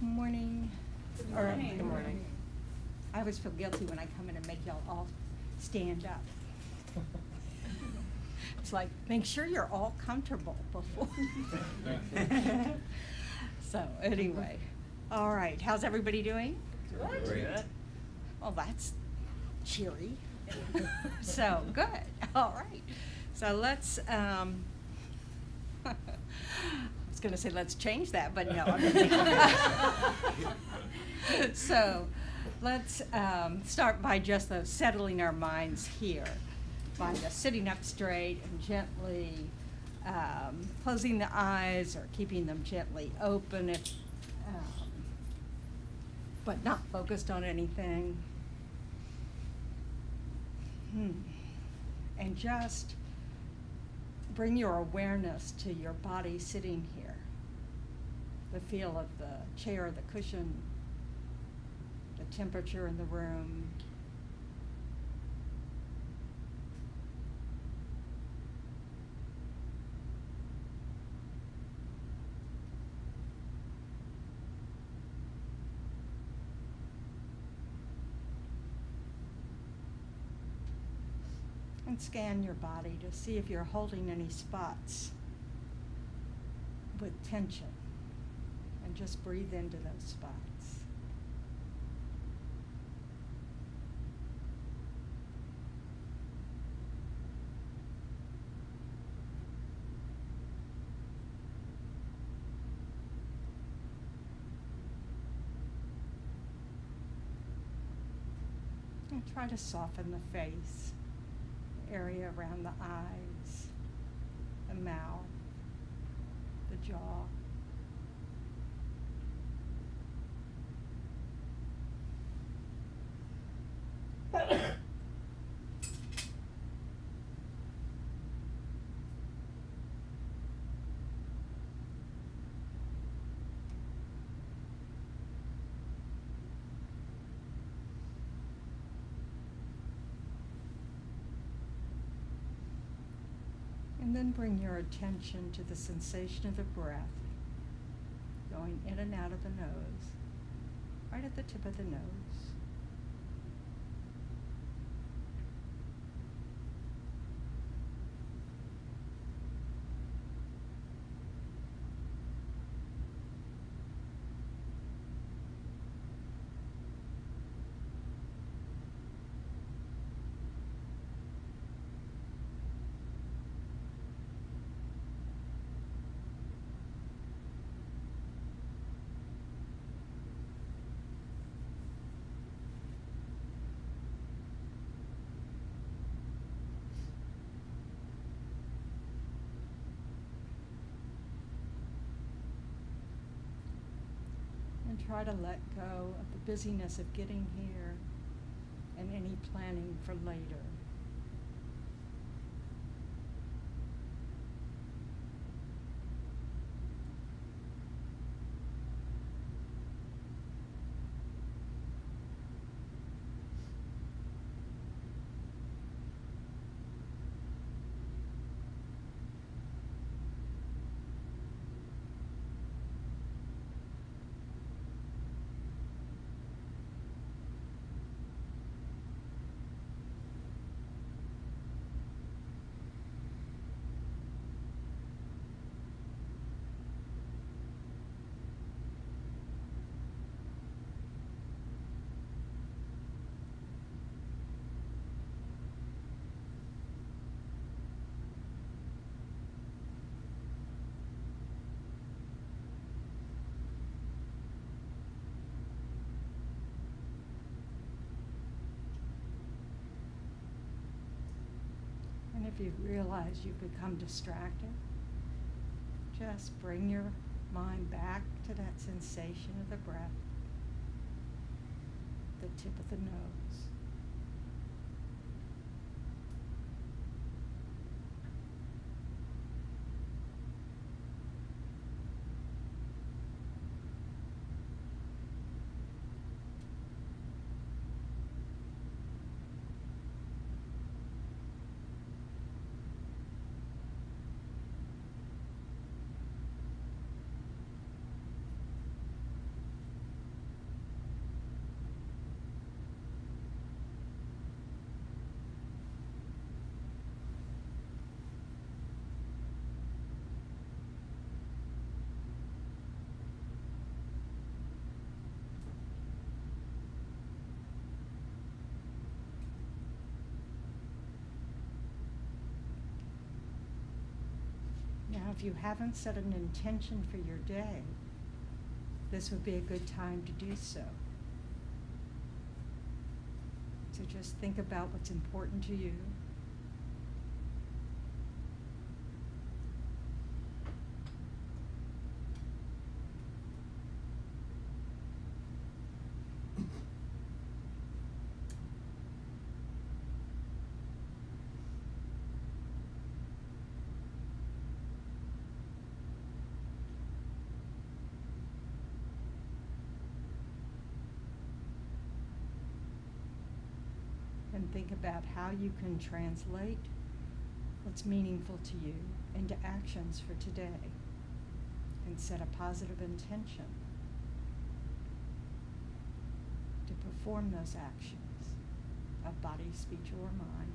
Morning. Good morning. Good morning. I always feel guilty when I come in and make y'all all stand up. It's like, make sure you're all comfortable before. So anyway, all right, how's everybody doing? Good. Well, that's cheery. So, good, all right. So let's, I was gonna say let's change that, but no. So let's start by just settling our minds here by just sitting up straight and gently closing the eyes or keeping them gently open, if, but not focused on anything. And just bring your awareness to your body sitting here. The feel of the chair, the cushion, the temperature in the room. And scan your body to see if you're holding any spots with tension. And just breathe into those spots. And try to soften the face, the area around the eyes, the mouth, the jaw. And then bring your attention to the sensation of the breath going in and out of the nose, right at the tip of the nose. And try to let go of the busyness of getting here and any planning for later. And if you realize you've become distracted, just bring your mind back to that sensation of the breath, the tip of the nose. Now, if you haven't set an intention for your day, this would be a good time to do so. So just think about what's important to you. And think about how you can translate what's meaningful to you into actions for today, and set a positive intention to perform those actions of body, speech, or mind.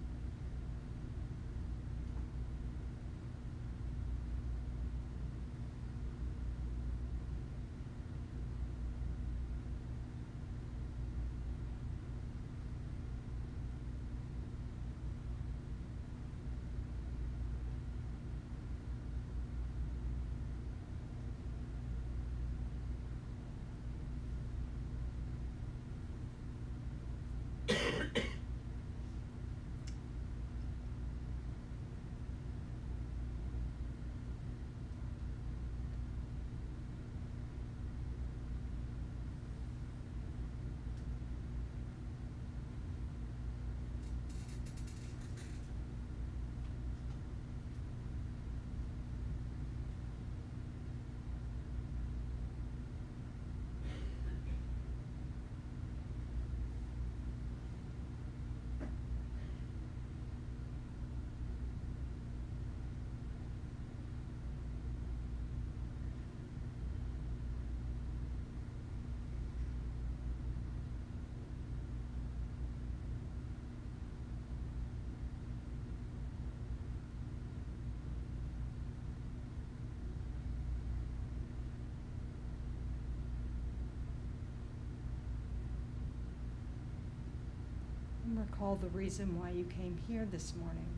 And recall the reason why you came here this morning,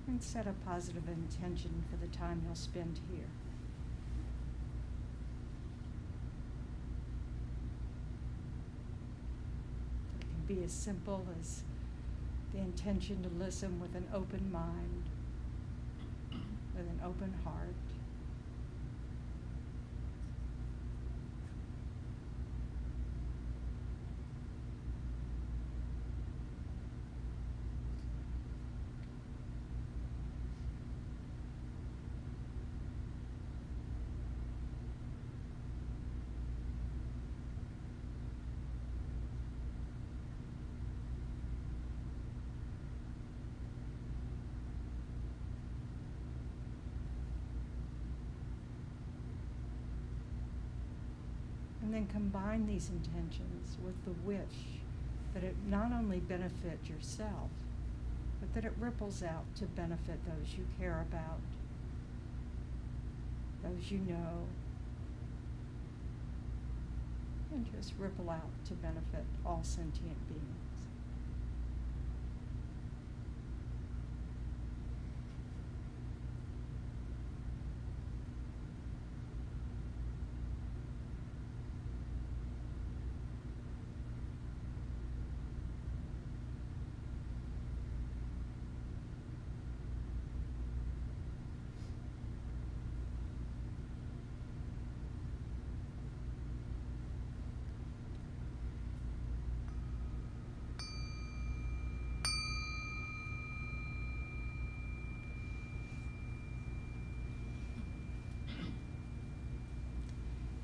and set a positive intention for the time you'll spend here. It can be as simple as the intention to listen with an open mind, with an open heart. And then combine these intentions with the wish that it not only benefit yourself, but that it ripples out to benefit those you care about, those you know, and just ripple out to benefit all sentient beings.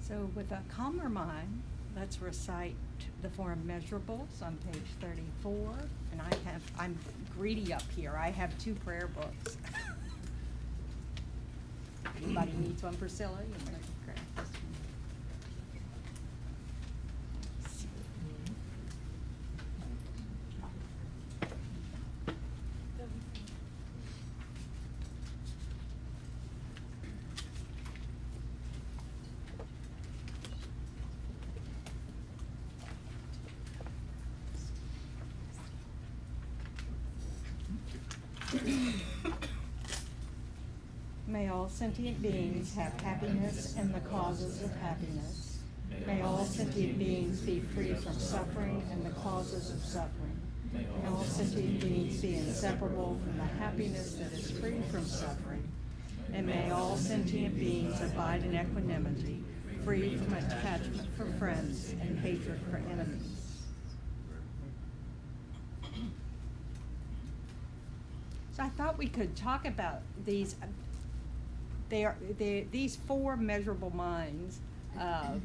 So with a calmer mind, let's recite the form measurables on page 34. And I'm greedy up here. I have 2 prayer books. Anybody needs one, Priscilla? You want to grab this one? May all sentient beings have happiness and the causes of happiness. May all sentient beings be free from suffering and the causes of suffering. May all sentient beings be inseparable from the happiness that is free from suffering. And may all sentient beings abide in equanimity, free from attachment for friends and hatred for enemies. So I thought we could talk about these. These four measurable minds of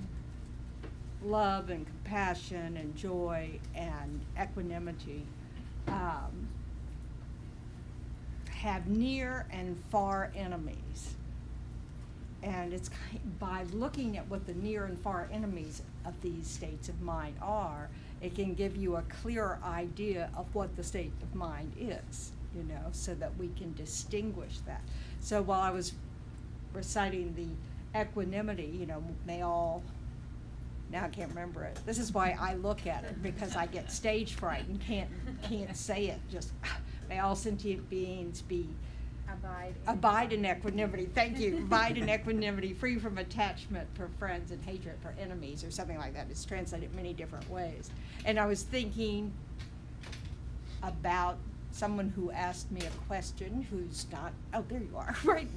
love and compassion and joy and equanimity have near and far enemies. And it's by looking at what the near and far enemies of these states of mind are, it can give you a clearer idea of what the state of mind is, so that we can distinguish that. So while I was reciting the equanimity, may all, now I can't remember it. This is why I look at it, because I get stage fright and can't say it. Just may all sentient beings be abide in equanimity. Thank you. Abide in equanimity, free from attachment for friends and hatred for enemies, or something like that. It's translated many different ways. And I was thinking about someone who asked me a question who's not, oh, there you are, right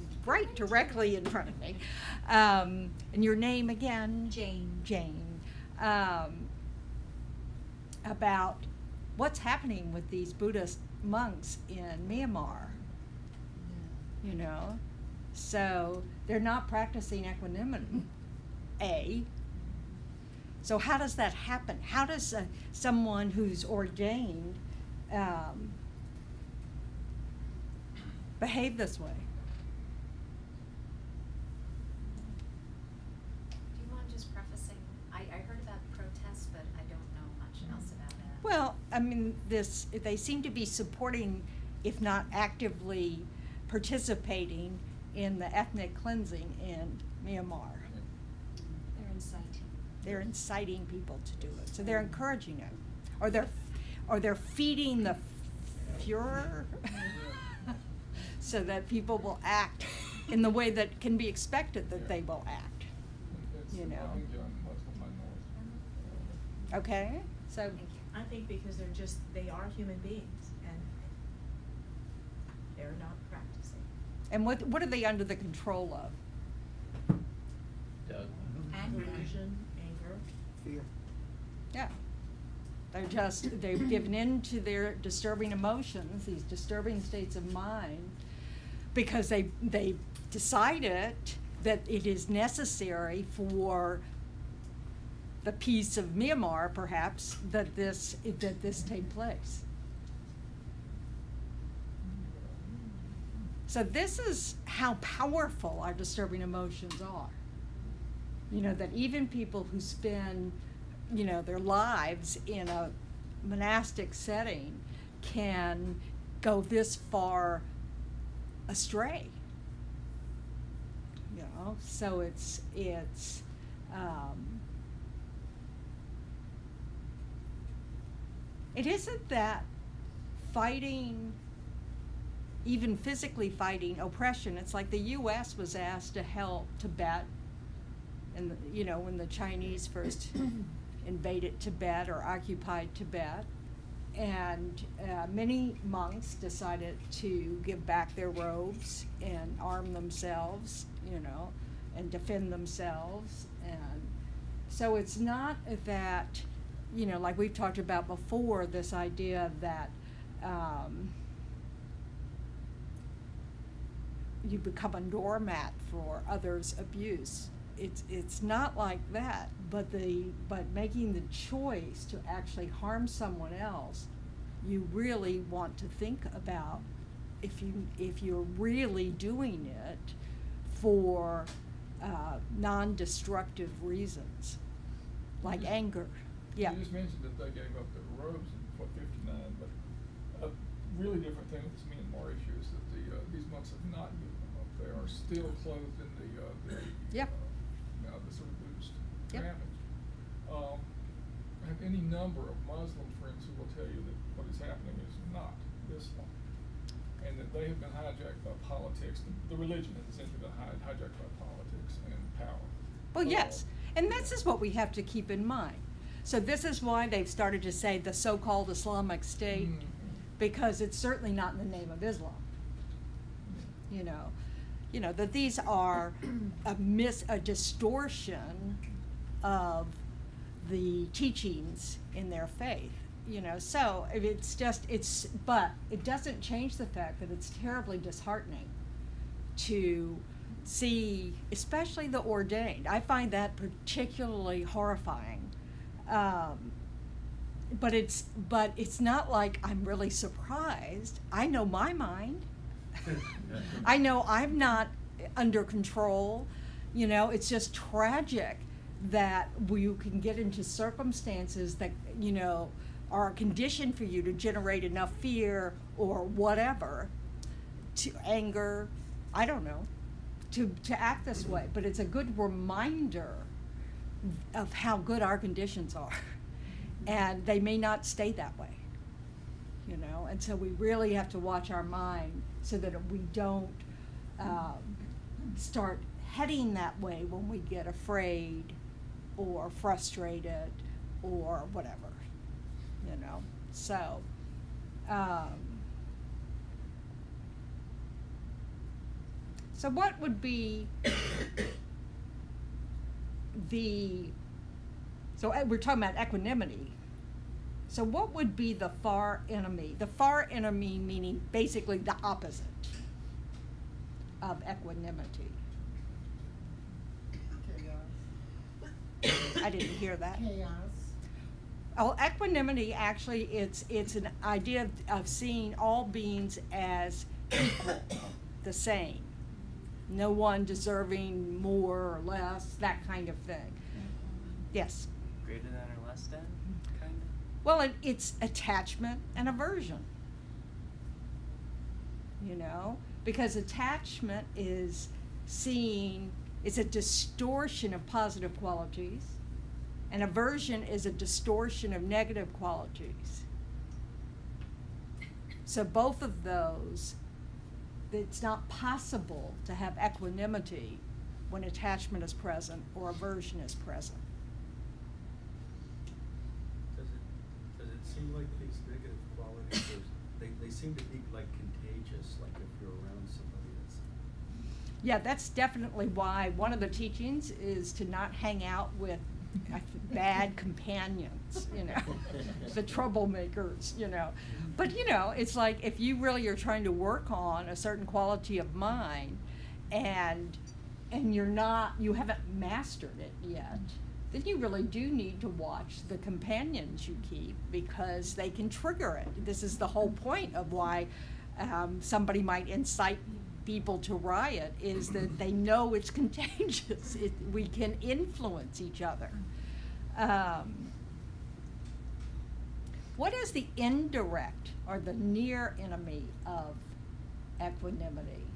directly in front of me. And your name again? Jane. Jane. About what's happening with these Buddhist monks in Myanmar, So they're not practicing equanimity, So how does that happen? How does someone who's ordained behave this way? Do you mind just prefacing? I heard about protests, but I don't know much else about it. Well, I mean, they seem to be supporting, if not actively participating in the ethnic cleansing in Myanmar. They're inciting. They're inciting people to do it. So they're encouraging it. Or they're feeding the furor so that people will act in the way that can be expected that they will act. Okay? So Thank you. I think because they are human beings and they're not practicing. and what are they under the control of? Delusion, anger. Fear. Yeah. They've given in to their disturbing emotions, these disturbing states of mind, because they decided that it is necessary for the peace of Myanmar, perhaps, that this take place. So this is how powerful our disturbing emotions are. That even people who spend their lives in a monastic setting can go this far astray. So it isn't that fighting, even physically fighting oppression. It's like the U.S. was asked to help Tibet, and when the Chinese first invaded Tibet or occupied Tibet, and many monks decided to give back their robes and arm themselves, and defend themselves. And so it's not that, like we've talked about before, this idea that you become a doormat for others' abuse. It's not like that, but making the choice to actually harm someone else, you really want to think about if you're really doing it for non-destructive reasons, like anger. Yeah. You just mentioned that they gave up their robes in 59, but a really different thing with this Myanmar issue is that these monks have not given them up. They are still clothed in the sort of Buddhist garment. I have any number of Muslim friends who will tell you that what is happening is not Islam. and that they have been hijacked by politics. The religion has essentially been hijacked by politics and power. Well, yes, and this is what we have to keep in mind. So this is why they've started to say the so-called Islamic State, because it's certainly not in the name of Islam. You know that these are a distortion of the teachings in their faith. So but it doesn't change the fact that it's terribly disheartening to see, especially the ordained. I find that particularly horrifying. But it's not like I'm really surprised. I know my mind. I know I'm not under control. It's just tragic that you can get into circumstances that, are a condition for you to generate enough fear or whatever, to anger, I don't know, to act this way. But it's a good reminder of how good our conditions are. And they may not stay that way, and so we really have to watch our mind so that we don't start heading that way when we get afraid or frustrated or whatever, So, so what would be so we're talking about equanimity. So what would be the far enemy? The far enemy meaning basically the opposite of equanimity. Chaos. I didn't hear that. Chaos. Oh, equanimity actually it's an idea of seeing all beings as equal, the same. No one deserving more or less, that kind of thing. Yes. Greater than or less than, kind of? Well, it's attachment and aversion. Because attachment is it's a distortion of positive qualities, and aversion is a distortion of negative qualities. So both of those, it's not possible to have equanimity when attachment is present or aversion is present. Does it seem like these negative qualities, they seem to be like contagious, like if you're around somebody that's... Yeah, that's definitely why one of the teachings is to not hang out with bad companions, the troublemakers, But, it's like if you really are trying to work on a certain quality of mind and you haven't mastered it yet, then you really do need to watch the companions you keep, because they can trigger it. This is the whole point of why somebody might incite people to riot, is that they know it's contagious. We can influence each other. What is the indirect or the near enemy of equanimity?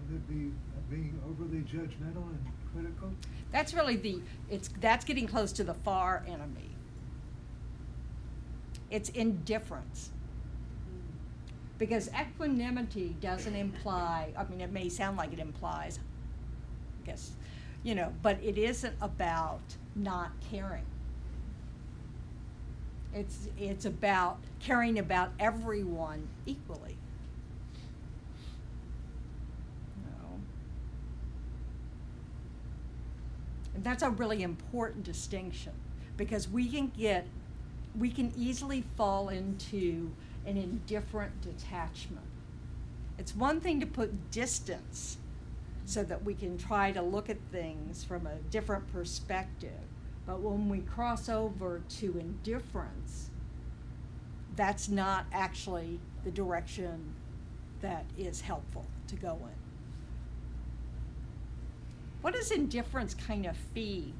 Would it be being overly judgmental and critical? That's really that's getting close to the far enemy. It's indifference. Because equanimity doesn't imply, it may sound like it implies, I guess, but it isn't about not caring. It's about caring about everyone equally. And that's a really important distinction, because we can easily fall into an indifferent detachment. It's one thing to put distance so that we can try to look at things from a different perspective, but when we cross over to indifference, that's not actually the direction that is helpful to go in. What does indifference kind of feed?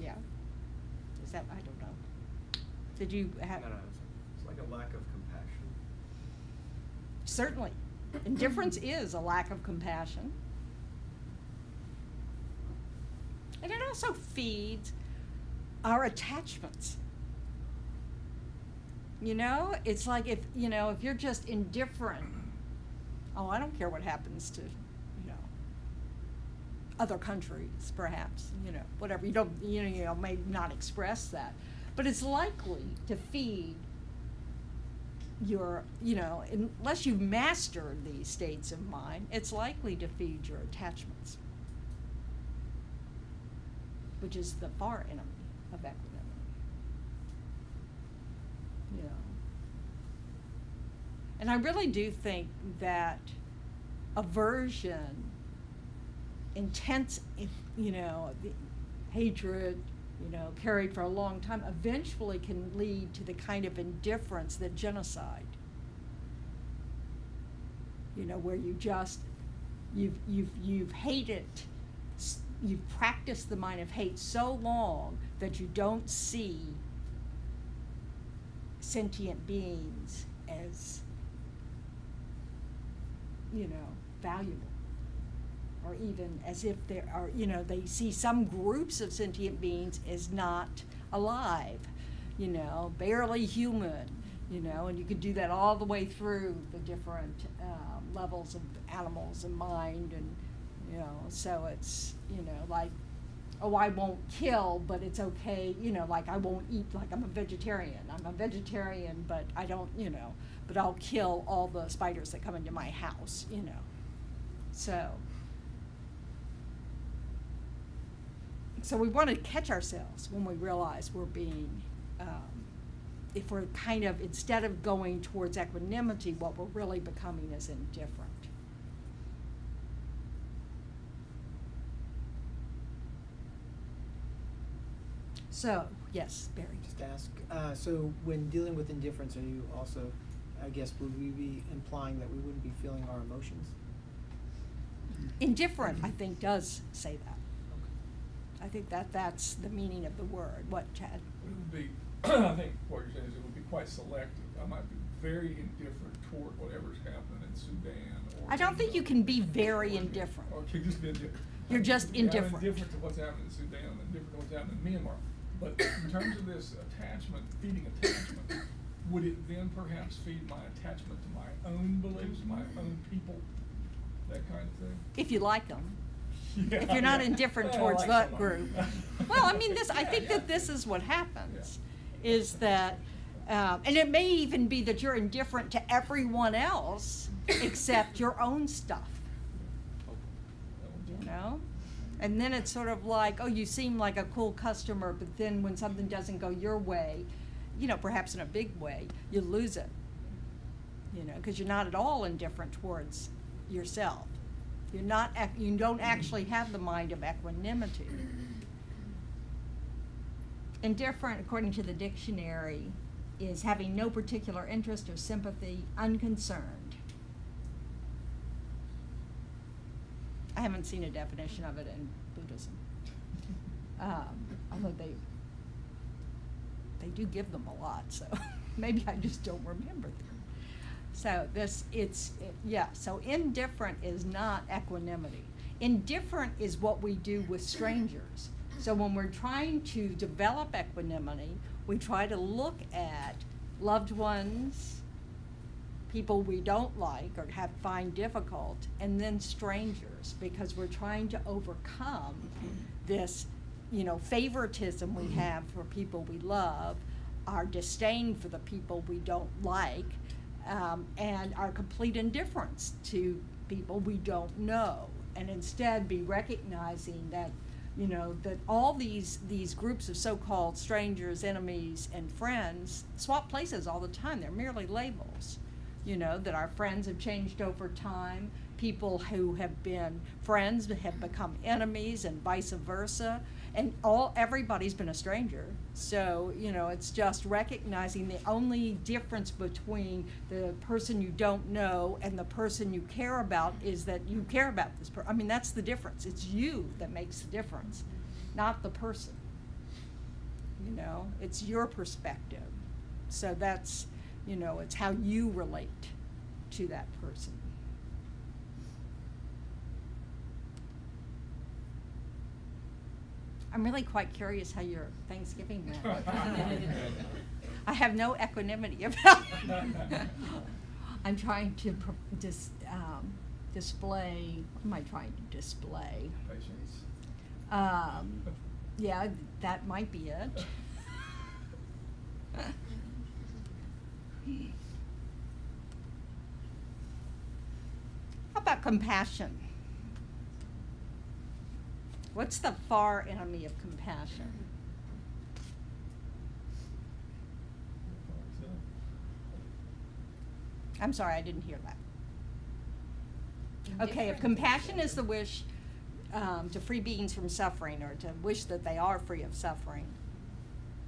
Yeah. Is that, I don't know. Did you have? No, it's like a lack of compassion. Certainly. Indifference is a lack of compassion. And it also feeds our attachments. You know, it's like if you're just indifferent, oh, I don't care what happens to, other countries, perhaps, whatever. You don't, may not express that, but it's likely to feed your, unless you've mastered these states of mind, it's likely to feed your attachments, which is the far enemy of equanimity. And I really do think that aversion, intense, the hatred, carried for a long time, eventually can lead to the kind of indifference that genocide. Where you just, you've hated, you've practiced the mind of hate so long that you don't see sentient beings as, valuable. Or even as if there are, they see some groups of sentient beings as not alive, barely human, and you could do that all the way through the different levels of animals and mind, and, so it's, like, oh, I won't kill, but it's okay, like I won't eat, like I'm a vegetarian, but I don't, but I'll kill all the spiders that come into my house, So we want to catch ourselves when we realize we're being, if we're kind of, instead of going towards equanimity, what we're really becoming is indifferent. So, yes, Barry. Just ask, so when dealing with indifference, are you also, I guess, would we be implying that we wouldn't be feeling our emotions? Indifferent, I think, does say that. I think that's the meaning of the word. What, Chad? It would be, I think what you're saying is it would be quite selective. I might be very indifferent toward whatever's happening in Sudan. Or I don't think you can be very indifferent. Or you just be indifferent. You're just indifferent. I'm indifferent to what's happening in Sudan and indifferent to what's happening in Myanmar. But in terms of this attachment, feeding attachment, would it then perhaps feed my attachment to my own beliefs, my own people, that kind of thing? If you like them. Yeah, if you're not yeah. indifferent Well, towards like that someone. group. Well, I mean, I think that this is what happens, is that, and it may even be that you're indifferent to everyone else except your own stuff, And then it's sort of like, oh, you seem like a cool customer, but then when something doesn't go your way, perhaps in a big way, you lose it, because you're not at all indifferent towards yourself. You don't actually have the mind of equanimity. Indifferent, according to the dictionary, is having no particular interest or sympathy, unconcerned. I haven't seen a definition of it in Buddhism, although they do give them a lot, so maybe I just don't remember them. So so indifferent is not equanimity. Indifferent is what we do with strangers. So when we're trying to develop equanimity, we try to look at loved ones, people we don't like or find difficult, and then strangers, because we're trying to overcome this, favoritism we have for people we love, our disdain for the people we don't like, and our complete indifference to people we don't know, and instead be recognizing that, that all these groups of so-called strangers, enemies, and friends swap places all the time. They're merely labels, that our friends have changed over time. People who have been friends have become enemies, and vice versa. And everybody's been a stranger. So, it's just recognizing the only difference between the person you don't know and the person you care about is that you care about this person. I mean, that's the difference. It's you that makes the difference, not the person. It's your perspective. So that's, it's how you relate to that person. I'm really quite curious how your Thanksgiving went. I have no equanimity about it. I'm trying to display, what am I trying to display? Patience. Yeah, that might be it. How about compassion? What's the far enemy of compassion? I'm sorry, I didn't hear that. Okay, if compassion is the wish to free beings from suffering, or to wish that they are free of suffering.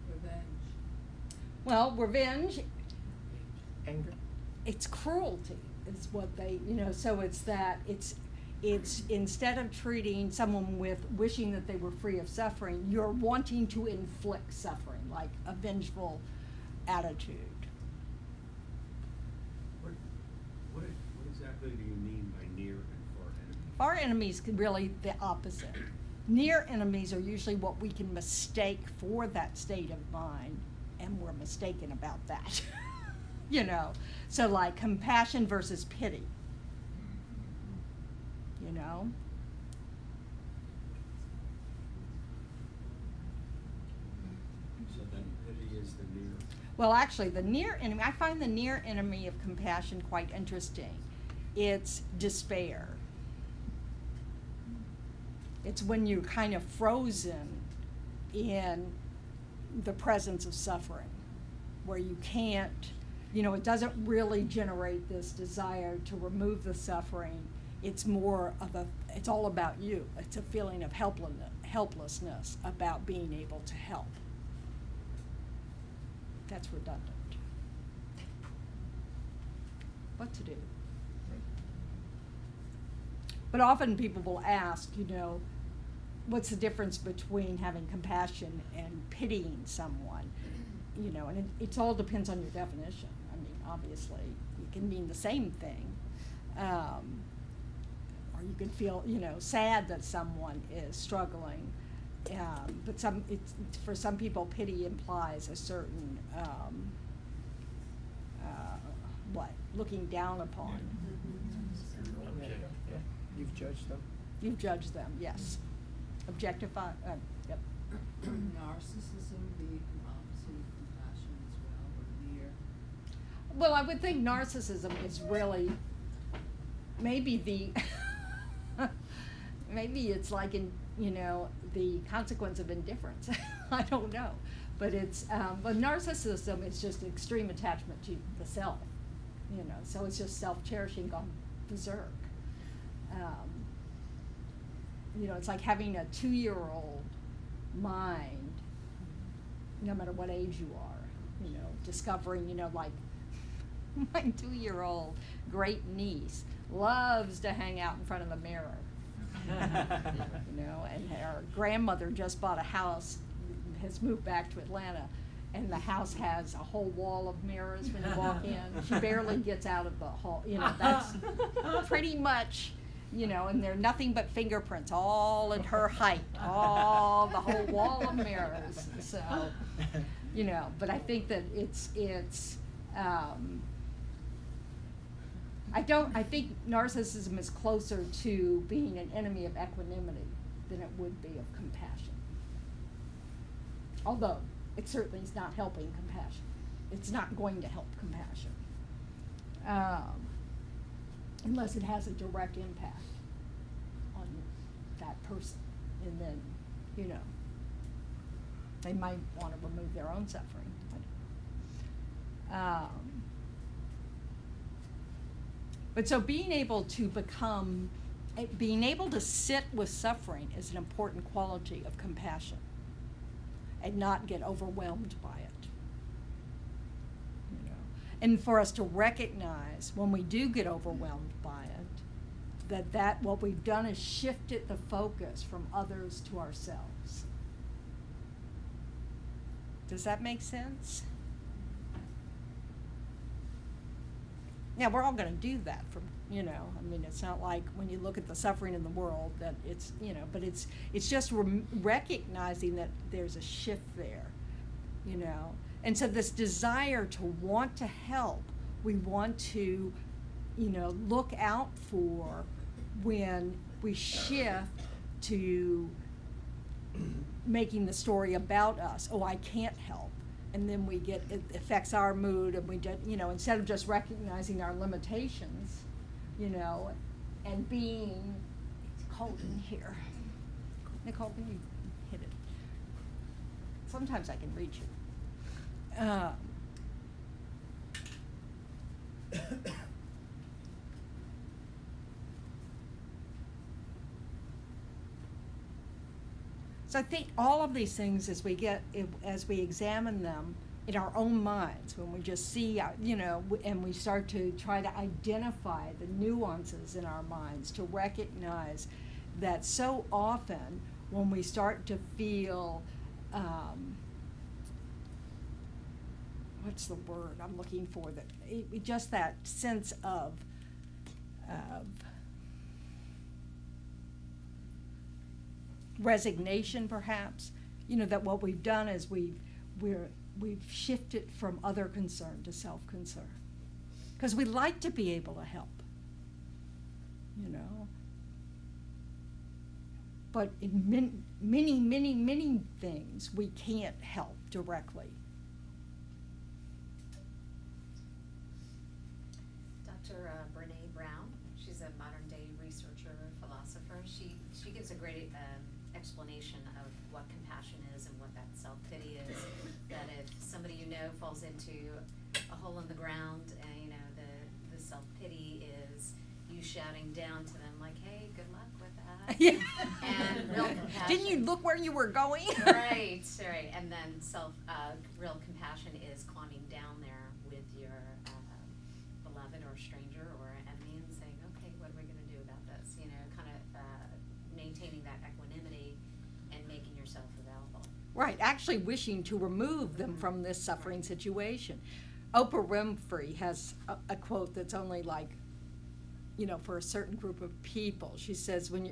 Revenge. Well, revenge, Anger? it's cruelty, is what they, so it's that, it's instead of treating someone with wishing that they were free of suffering, you're wanting to inflict suffering, like a vengeful attitude. What exactly do you mean by near and far enemy? Far enemies can really the opposite. Near enemies are usually what we can mistake for that state of mind, and we're mistaken about that. So like compassion versus pity. So then pity is the near. Well, actually, the near enemy, I find the near enemy of compassion quite interesting. It's despair. It's when you're kind of frozen in the presence of suffering, where you can't, it doesn't really generate this desire to remove the suffering. It's more of it's all about you. It's a feeling of helplessness about being able to help. That's redundant. What to do? But often people will ask, what's the difference between having compassion and pitying someone? And it all depends on your definition. I mean, obviously, it can mean the same thing. Or you can feel, sad that someone is struggling. But for some people, pity implies a certain, looking down upon. Yeah. You've judged them? You've judged them, yes. Objectify, yep. Narcissism being opposite of compassion as well, or near. Well, I would think narcissism is really maybe maybe it's like the consequence of indifference. I don't know, but but narcissism is just extreme attachment to the self, so it's just self-cherishing gone berserk. It's like having a 2-year-old mind, no matter what age you are, discovering, like my 2-year-old great niece loves to hang out in front of the mirror. And her grandmother just bought a house, has moved back to Atlanta, and the house has a whole wall of mirrors when you walk in. She barely gets out of the hall, that's pretty much, and they're nothing but fingerprints all in her height, the whole wall of mirrors. So, but I think that I think narcissism is closer to being an enemy of equanimity than it would be of compassion. Although, it certainly is not helping compassion. It's not going to help compassion. Unless it has a direct impact on that person. And then, they might want to remove their own suffering. But so being able to sit with suffering is an important quality of compassion, and not get overwhelmed by it. And for us to recognize when we do get overwhelmed by it, that what we've done is shifted the focus from others to ourselves. Does that make sense? Yeah, we're all going to do that it's not like when you look at the suffering in the world that it's, but it's just recognizing that there's a shift there, And so this desire to want to help, we want to, look out for when we shift to making the story about us. Oh, I can't help. And then it affects our mood, and we just, instead of just recognizing our limitations, and being, it's cold in here. Nicole, can you hit it? Sometimes I can reach it. So I think all of these things, as we examine them in our own minds, when we just see, and we start to try to identify the nuances in our minds, to recognize that so often when we start to feel, what's the word I'm looking for, just that sense of resignation, perhaps, that what we've done is we've shifted from other concern to self-concern, because we like to be able to help, but in many things we can't help directly. Dr. Brene Brown, she's a modern day researcher, philosopher. She gives a great explanation of what compassion is and what that self-pity is. That if somebody falls into a hole in the ground, and the self-pity is you shouting down to them like, hey, good luck with that. Yeah. And real compassion. Didn't you look where you were going? Right. And then real compassion is climbing down there with your beloved or stranger or enemy and saying, okay, what are we going to do about this? Kind of maintaining that equanimity and making yourself available. Right, actually wishing to remove them from this suffering situation. Oprah Winfrey has a quote that's only for a certain group of people. She says, when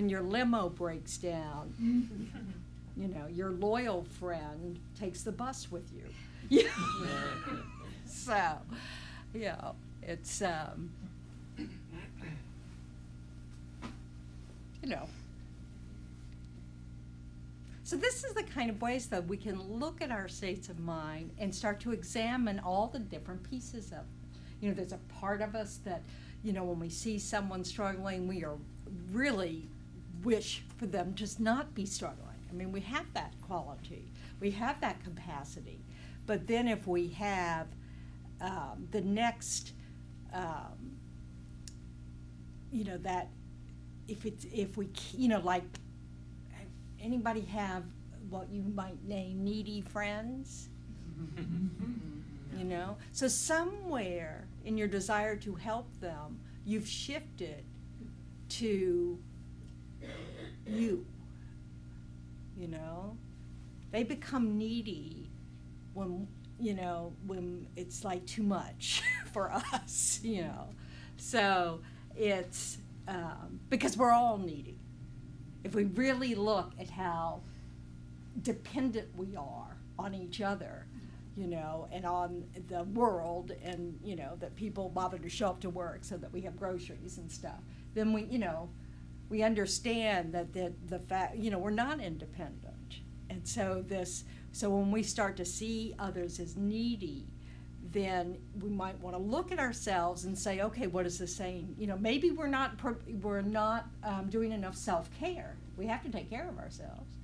your limo breaks down, your loyal friend takes the bus with you. So, it's, So this is the kind of ways that we can look at our states of mind and start to examine all the different pieces of it. There's a part of us that, when we see someone struggling, we are really wish for them to just not be struggling. I mean, we have that quality. We have that capacity. But then if we have the next, that if we, like, anybody have what you might name needy friends? So somewhere in your desire to help them, you've shifted to you. They become needy when it's like too much for us, So it's because we're all needy. If we really look at how dependent we are on each other, and on the world, and, that people bother to show up to work so that we have groceries and stuff, then we understand that the fact, we're not independent. And so when we start to see others as needy, then we might want to look at ourselves and say, okay, what is this saying? Maybe we're not doing enough self-care. We have to take care of ourselves,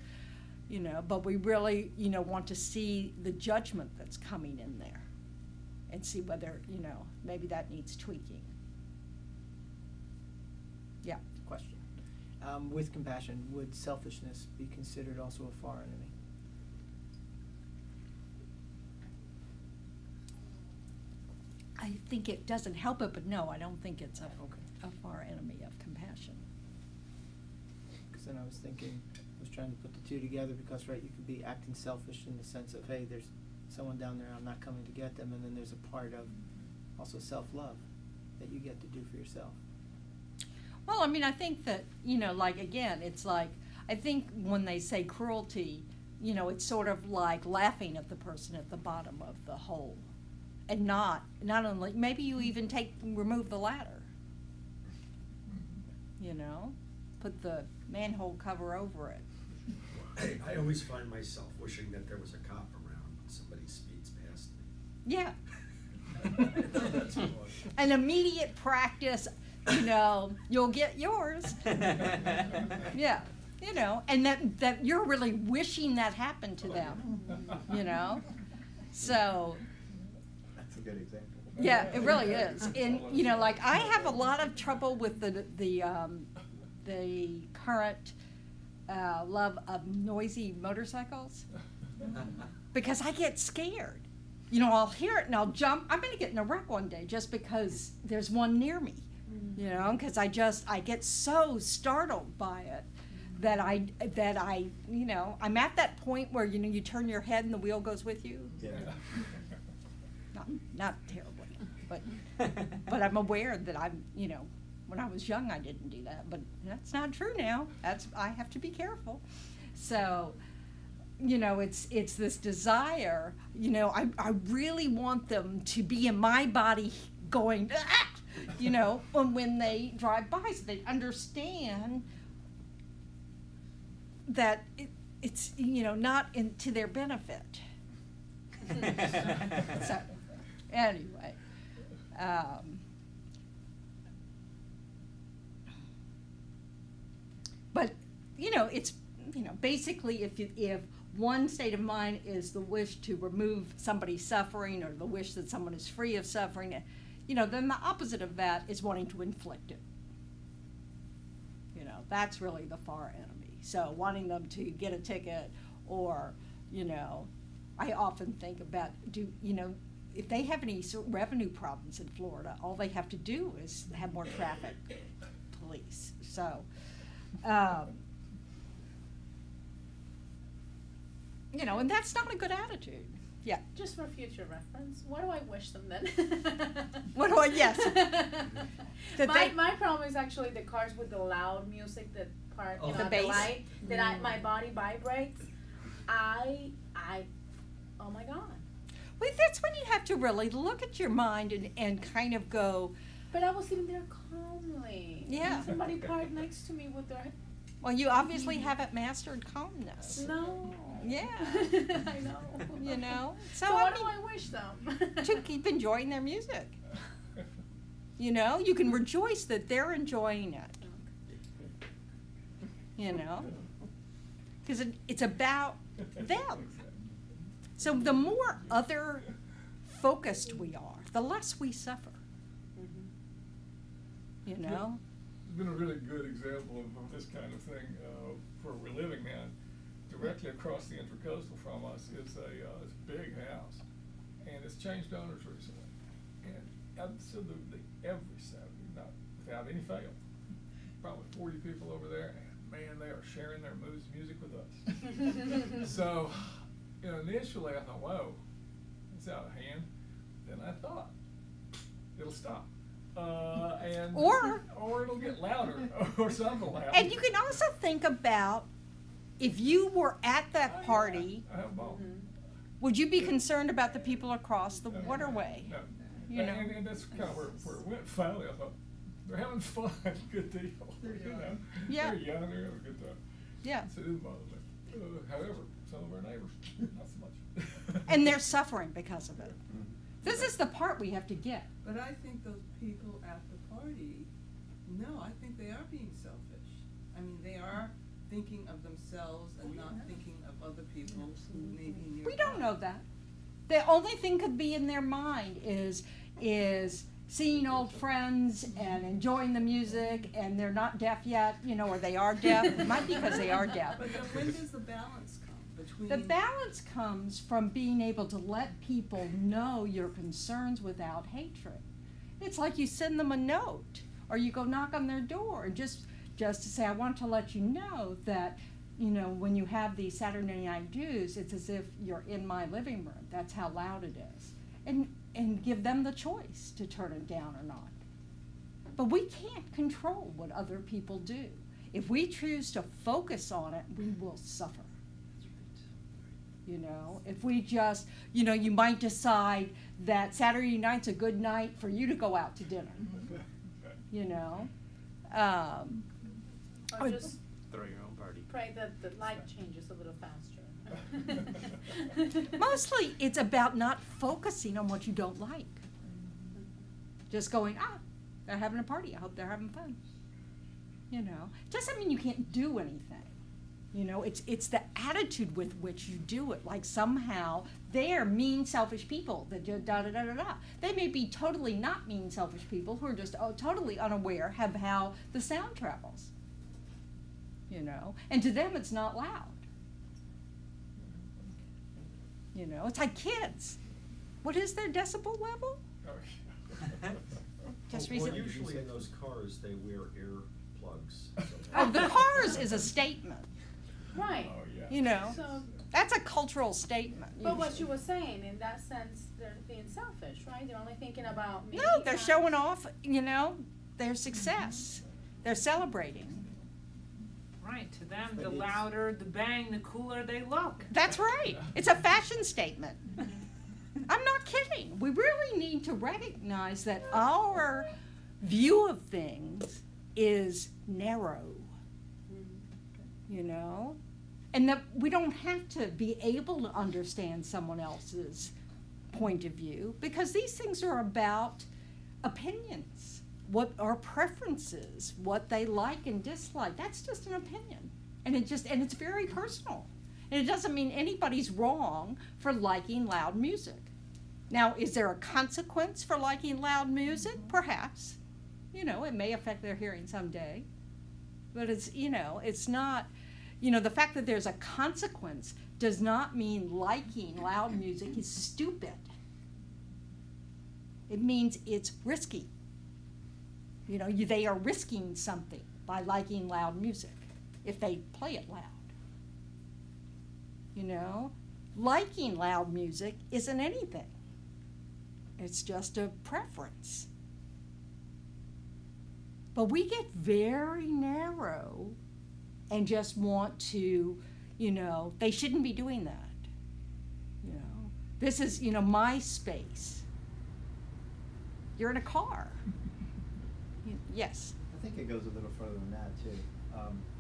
but we really, want to see the judgment that's coming in there and see whether, maybe that needs tweaking. Yeah. Question. With compassion, would selfishness be considered also a far enemy? I think it doesn't help it, but no, I don't think it's a far enemy of compassion. Because then I was trying to put the two together, because, right, you could be acting selfish in the sense of, hey, there's someone down there, I'm not coming to get them, and then there's a part of also self-love that you get to do for yourself. Well, I mean, I think that, again, it's like, I think when they say cruelty, you know, it's sort of like laughing at the person at the bottom of the hole. And not only, maybe you even remove the ladder, you know, put the manhole cover over it. I always find myself wishing that there was a cop around when somebody speeds past me. Yeah. That's what. An immediate practice, you know, you'll get yours. Yeah, you know, and that you're really wishing that happened to them, you know. So, That's a good example. yeah, it really is. And, you know, like I have a lot of trouble with the current love of noisy motorcycles because I get scared. You know, I'll hear it and I'll jump. I'm going to get in a wreck one day just because there's one near me, you know, because I get so startled by it that I, you know, I'm at that point where, you know, you turn your head and the wheel goes with you. Yeah. Not terribly, but I'm aware that I'm, you know, when I was young I didn't do that, but that's not true now. I have to be careful. So, you know, it's this desire, you know, I really want them to be in my body going, ah! You know, when they drive by, so they understand that it's, you know, not to their benefit. So, anyway, but, you know, it's, you know, basically if one state of mind is the wish to remove somebody's suffering or the wish that someone is free of suffering, you know, then the opposite of that is wanting to inflict it. You know, that's really the far enemy. So wanting them to get a ticket or, you know, I often think about, you know, if they have any sort of revenue problems in Florida, all they have to do is have more traffic police. So, you know, and that's not a good attitude. Yeah. Just for future reference, what do I wish them then? What do I, yes. My problem is actually the cars with the loud music, that part, Oh. you The know, bass? the light, that my body vibrates. Oh my God. Well, that's when you have to really look at your mind and kind of go, But I was sitting there calmly. Yeah. And somebody parked next to me with their, well, you obviously haven't mastered calmness. no. Yeah. I know. You know? So I what mean, do I wish them? to keep enjoying their music. You know, you can rejoice that they're enjoying it. You know? Because it's about them. So the more other focused we are, the less we suffer. You know? It's been a really good example of this kind of thing where we're living now. Directly across the Intracoastal from us is a big house, and it's changed owners recently. And absolutely every Saturday, not without any fail, probably 40 people over there, and man, they are sharing their music with us. So, you know, initially I thought, whoa, it's out of hand. Then I thought, it'll stop. Or it'll get louder or something louder. And you can also think about if you were at that party, I have both. would you be concerned about the people across the waterway? No. You know? And that's kind of where it went. Finally, I thought, they're having fun, good deal. You know? Yeah. They're young, they're having a good time. Yeah. So it didn't bother me. However, some of our neighbors, not so much. And they're suffering because of it. This is the part we have to get. But I think those people at the party, no, I think they are being selfish. I mean, they are thinking of themselves and not thinking of other people who may be nearby. We don't know that. The only thing could be in their mind is seeing old friends and enjoying the music, and they're not deaf yet, you know, or they are deaf. It might be because they are deaf. But then when does the balance come between? The balance comes from being able to let people know your concerns without hatred. It's like you send them a note, or you go knock on their door, and just to say, I want to let you know that, you know, when you have these Saturday night dues, it's as if you're in my living room. That's how loud it is. And give them the choice to turn it down or not. But we can't control what other people do. If we choose to focus on it, we will suffer. You know, if we just, you know, you might decide that Saturday night's a good night for you to go out to dinner. You know, Or just Throw your own party. pray that the light changes a little faster. mostly it's about not focusing on what you don't like. Just going, they're having a party. I hope they're having fun. You know, doesn't mean you can't do anything. You know, it's the attitude with which you do it. Like somehow they're mean, selfish people that da da da da da. They may be totally not mean, selfish people who are just totally unaware of how the sound travels. You know, and to them it's not loud. You know, it's like kids. What is their decibel level? Just Well, recently. usually in those cars, they wear ear plugs. Oh, the cars is a statement. Right. Oh, yeah. You know, So, that's a cultural statement. but what usually. you were saying, in that sense, they're being selfish, right? They're only thinking about me. No, they're not- showing off, you know, their success. They're celebrating. Right, to them, But the it's- louder, the bang, the cooler they look. That's right. It's a fashion statement. I'm not kidding. We really need to recognize that our view of things is narrow, you know? And that we don't have to be able to understand someone else's point of view, because these things are about opinions, what are preferences, what they like and dislike. That's just an opinion. And it's very personal. And it doesn't mean anybody's wrong for liking loud music. Now, is there a consequence for liking loud music? Perhaps. You know, it may affect their hearing someday. But it's, you know, it's not, you know, the fact that there's a consequence does not mean liking loud music is stupid. It means it's risky. You know, they are risking something by liking loud music if they play it loud. You know, liking loud music isn't anything. It's just a preference. But we get very narrow and just want to, you know, they shouldn't be doing that. You know, this is, you know, my space. You're in a car. Yes. I think it goes a little further than that too.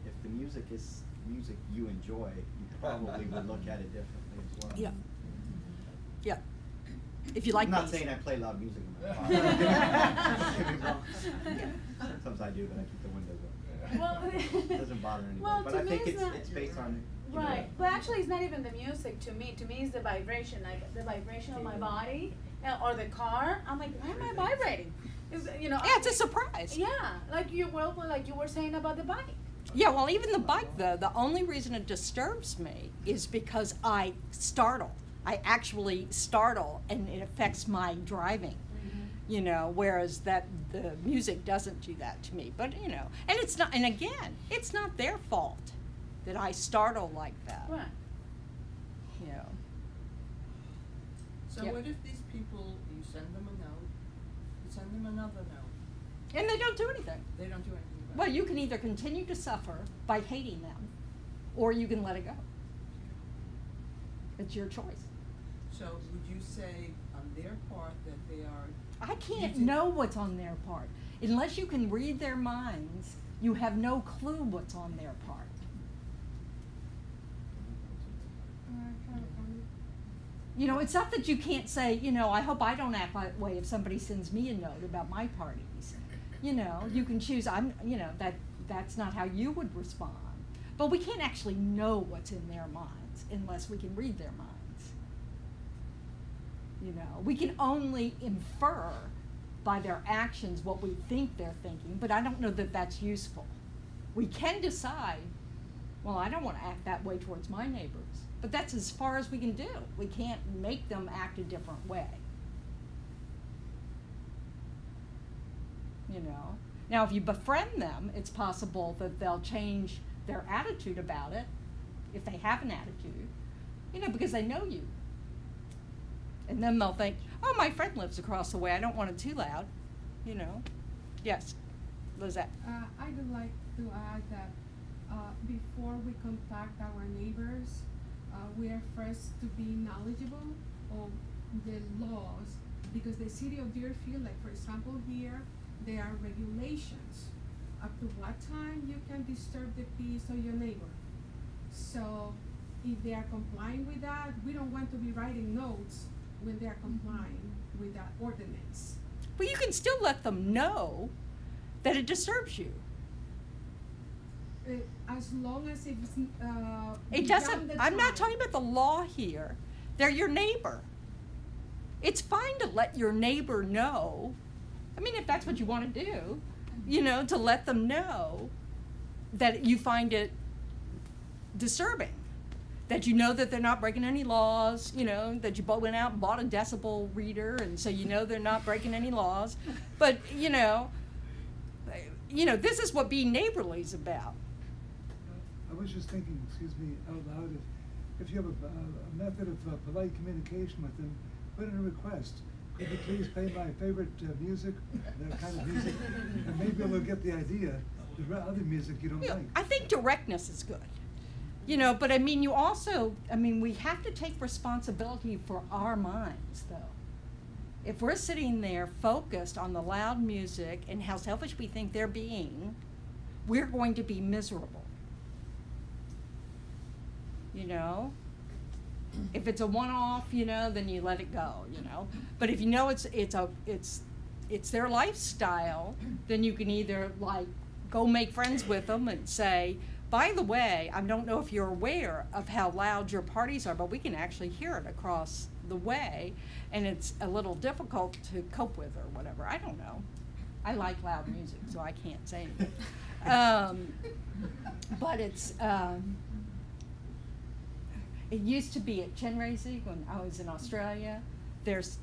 If the music is music you enjoy, you probably would look at it differently as well. Yeah. Yeah. If you like I'm not bass. saying I play loud music in my car. Don't get me wrong. Sometimes I do, but I keep the windows open. Well, It doesn't bother anybody. well, But to I me think it's not- it's based on you know, right, but actually it's not even the music to me. To me it's the vibration, like the vibration of my body or the car. I'm like, why am I vibrating? You know. Yeah, it's a surprise. Yeah, like you were saying about the bike. Yeah, well, even the bike, though, the only reason it disturbs me is because I startle. I actually startle, and it affects my driving. You know, whereas the music doesn't do that to me. But you know, and it's not. And again, it's not their fault that I startle like that. Right. You know. So Yeah. what if these people, you send them a note, you send them another note, And they don't do anything. they don't do anything about Well, it? you can either continue to suffer by hating them, or you can let it go. It's your choice. So would you say on their part that they are, I can't You do- know what's on their part. Unless you can read their minds, you have no clue what's on their part. You know, it's not that you can't say, you know, I hope I don't act that way if somebody sends me a note about my parties. You know, you can choose, you know, that's not how you would respond. But we can't actually know what's in their minds unless we can read their minds. You know, we can only infer by their actions what we think they're thinking, but I don't know that that's useful. We can decide, well, I don't want to act that way towards my neighbors, but that's as far as we can do. We can't make them act a different way. You know, now if you befriend them, it's possible that they'll change their attitude about it, if they have an attitude, you know, because they know you. And then they'll think, oh, my friend lives across the way, I don't want it too loud, you know. Yes, Lizette. I would like to add that before we contact our neighbors, we are first to be knowledgeable of the laws, because the city of Deerfield, like for example here, there are regulations up to what time you can disturb the peace of your neighbor. So if they are complying with that, we don't want to be writing notes when they are complying with that ordinance. But you can still let them know that it disturbs you. As long as it's It doesn't, I'm not talking about the law here. They're your neighbor. It's fine to let your neighbor know. I mean, if that's what you want to do, you know, to let them know that you find it disturbing. That you know that they're not breaking any laws, you know, that you went out and bought a decibel reader, and so you know they're not breaking any laws. But, you know, this is what being neighborly is about. I was just thinking, excuse me, out loud, if you have a method of polite communication with them, put in a request. Could you please play my favorite music, that kind of music, and maybe they'll get the idea. The other music you don't like. I think directness is good. You know, but I mean, we have to take responsibility for our minds, though. If we're sitting there focused on the loud music and how selfish we think they're being, we're going to be miserable. You know? If it's a one-off, you know, then you let it go, you know. But if you know it's their lifestyle, then you can either like go make friends with them and say, by the way, I don't know if you're aware of how loud your parties are, but we can actually hear it across the way, and it's a little difficult to cope with or whatever. I don't know. I like loud music, so I can't say anything. But it's, it used to be at Chenrezig when I was in Australia. There's,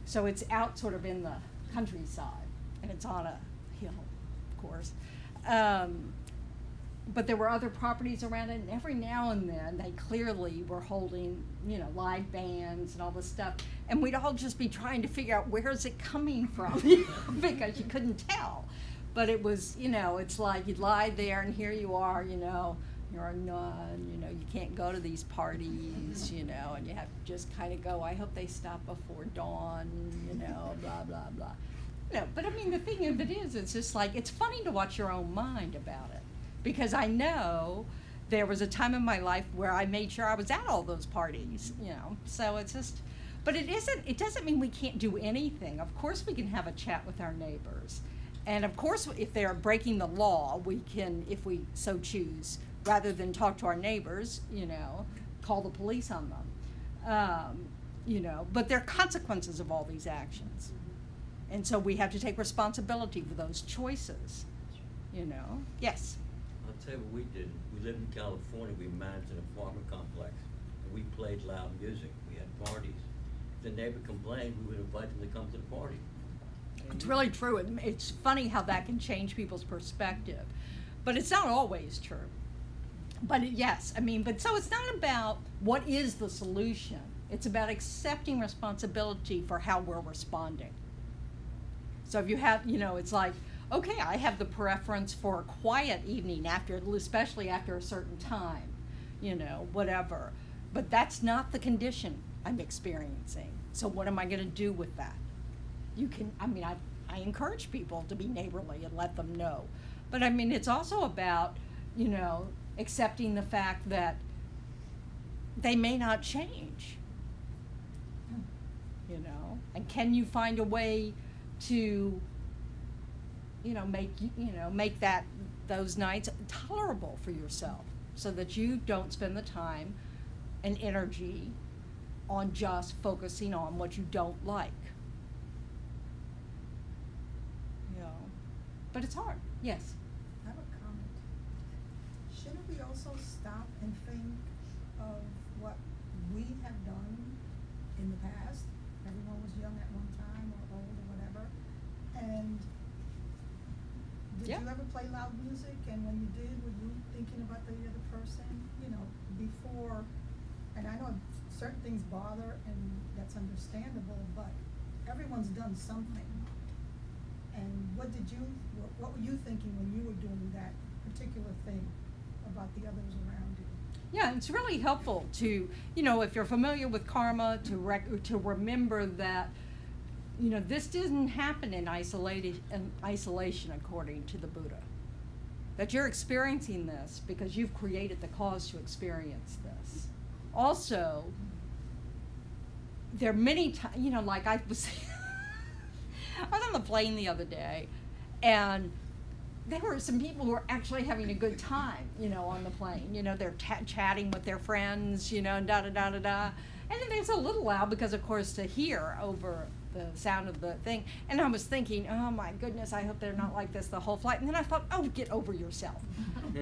so it's out sort of in the countryside, and it's on a hill, of course. But there were other properties around it, and every now and then they clearly were holding, you know, live bands and all this stuff. And we'd all just be trying to figure out where is it coming from, because you couldn't tell. But it was, you know, it's like you'd lie there and here you are, you know, you're a nun, you know, you can't go to these parties, you know, and you have to just kind of go, I hope they stop before dawn, you know, blah, blah, blah. You know, but I mean, the thing of it is, it's just like, it's funny to watch your own mind about it. Because I know there was a time in my life where I made sure I was at all those parties, you know, so it's just, but it doesn't mean we can't do anything. Of course we can have a chat with our neighbors. And of course, if they're breaking the law, we can, if we so choose, rather than talk to our neighbors, you know, call the police on them. You know, but there are consequences of all these actions. And so we have to take responsibility for those choices, you know. Yes? I'll tell you what we did. We lived in California. We managed an apartment complex, and we played loud music. We had parties. If the neighbor complained, we would invite them to come to the party. It's really true. It's funny how that can change people's perspective, but it's not always true. But yes, I mean, but so it's not about what is the solution. It's about accepting responsibility for how we're responding. So if you have, you know, it's like, okay, I have the preference for a quiet evening especially after a certain time, you know, whatever. But that's not the condition I'm experiencing. So what am I going to do with that? You can, I mean, I encourage people to be neighborly and let them know. But I mean, it's also about, you know, accepting the fact that they may not change, you know, and can you find a way to, you know, make those nights tolerable for yourself so that you don't spend the time and energy on just focusing on what you don't like. You know, but it's hard. Yes? I have a comment. Shouldn't we also stop and think of what we have done in the past? Everyone was young at one time or old or whatever. And did you ever play loud music? And when you did, were you thinking about the other person? You know, before, and I know certain things bother and that's understandable, but everyone's done something. And what were you thinking when you were doing that particular thing about the others around you? Yeah, it's really helpful to, you know, if you're familiar with karma, to remember that, you know, this didn't happen in isolation according to the Buddha. That you're experiencing this because you've created the cause to experience this. Also, there are many times, you know, like I was on the plane the other day, and there were some people who were actually having a good time, you know, on the plane. You know, they're chatting with their friends, you know, and da-da-da-da-da. And then it's a little loud because, of course, to hear over the sound of the thing. And I was thinking, oh, my goodness, I hope they're not like this the whole flight. And then I thought, oh, get over yourself.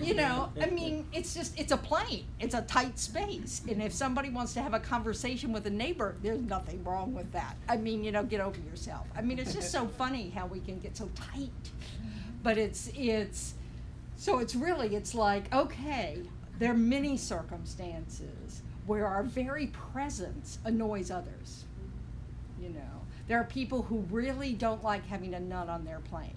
You know, I mean, it's a plane. It's a tight space. And if somebody wants to have a conversation with a neighbor, there's nothing wrong with that. I mean, you know, get over yourself. I mean, it's just so funny how we can get so tight. But it's like, okay, there are many circumstances where our very presence annoys others. You know, there are people who really don't like having a nut on their plane.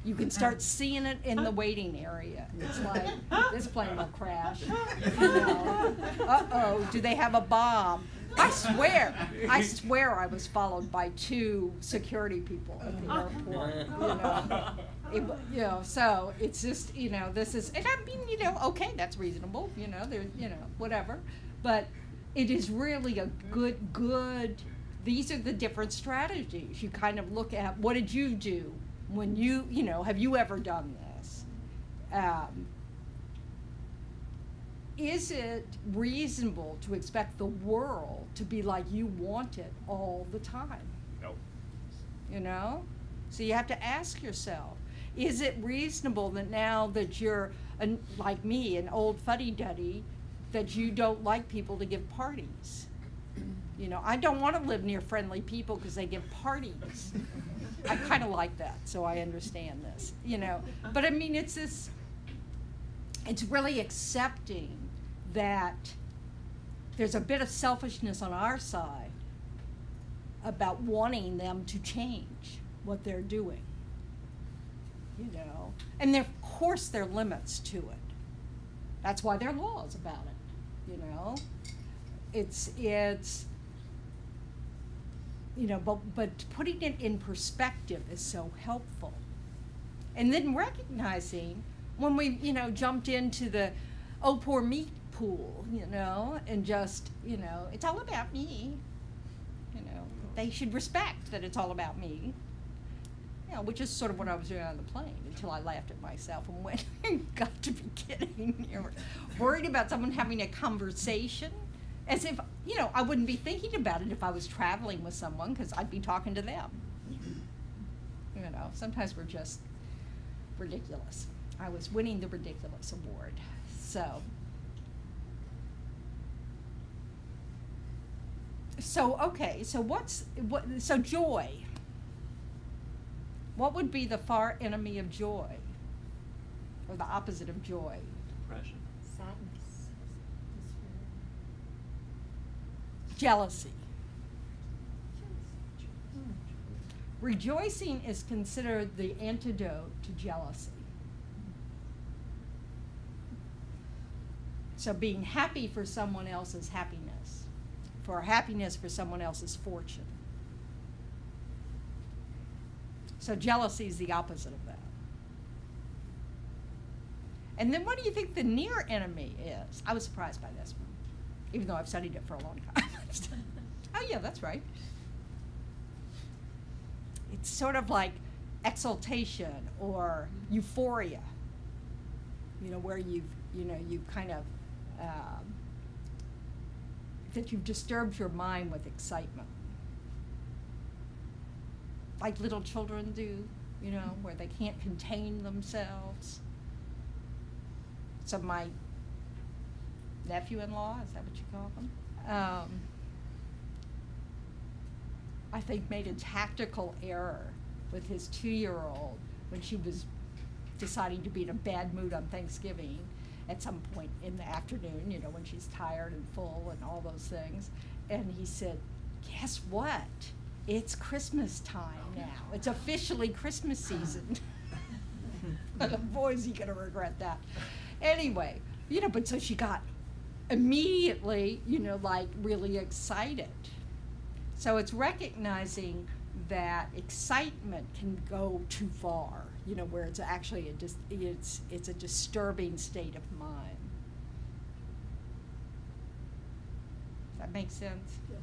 You can start seeing it in the waiting area. It's like, this plane will crash. You know, uh-oh, do they have a bomb? I swear I was followed by 2 security people at the airport, you know. You know, so it's just, you know, this is, and I mean, you know, okay, that's reasonable, you know, there, you know, whatever. But it is really a good, these are the different strategies. You kind of look at, what did you do when you know, have you ever done this? Is it reasonable to expect the world to be like you want it all the time? No. You know? So you have to ask yourself, is it reasonable that now that you're, like me, an old fuddy-duddy, that you don't like people to give parties? You know, I don't want to live near friendly people because they give parties. I kind of like that, so I understand this, you know. But I mean, it's really accepting that there's a bit of selfishness on our side about wanting them to change what they're doing, you know. And of course there are limits to it. That's why there are laws about it, you know. It's you know, but putting it in perspective is so helpful. And then recognizing when we, you know, jumped into the oh poor me pool, you know, and just, you know, it's all about me. You know, they should respect that it's all about me. You know, which is sort of what I was doing on the plane until I laughed at myself and went, got to be kidding. You're worried about someone having a conversation as if, you know, I wouldn't be thinking about it if I was traveling with someone because I'd be talking to them. You know, sometimes we're just ridiculous. I was winning the ridiculous award. So okay, so so joy. What would be the far enemy of joy? Or the opposite of joy? Depression. Sadness. Jealousy. Rejoicing is considered the antidote to jealousy. So being happy for someone else's happiness, for happiness for someone else's fortune. So jealousy is the opposite of that. And then what do you think the near enemy is? I was surprised by this one, even though I've studied it for a long time. Oh yeah, that's right. It's sort of like exaltation or euphoria, you know, where you've kind of, that you've disturbed your mind with excitement. Like little children do, you know, where they can't contain themselves. So my nephew-in-law, is that what you call them? I think made a tactical error with his 2-year-old when she was deciding to be in a bad mood on Thanksgiving at some point in the afternoon, you know, when she's tired and full and all those things. And he said, guess what? It's Christmas time now. It's officially Christmas season. Boy, is he gonna regret that. Anyway, you know, but so she got immediately, like really excited. So it's recognizing that excitement can go too far, where it's actually it's a disturbing state of mind. Does that make sense? Yes.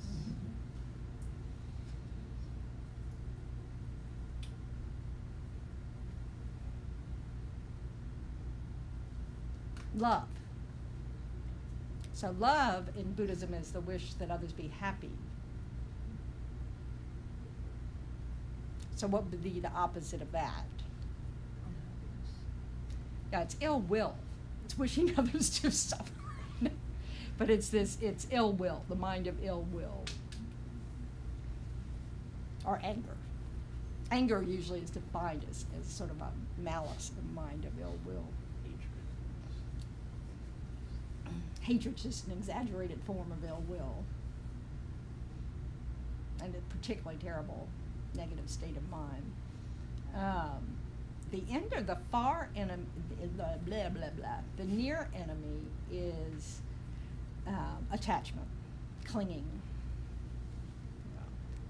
Love. So love in Buddhism is the wish that others be happy. So what would be the opposite of that? Yeah, it's ill will. It's wishing others to suffer. But it's ill will, the mind of ill will. Or anger. Anger usually is defined as sort of a malice, a mind of ill will. Hatred's just an exaggerated form of ill will. And a particularly terrible negative state of mind. The far enemy, blah, blah, blah, blah. The near enemy is attachment, clinging.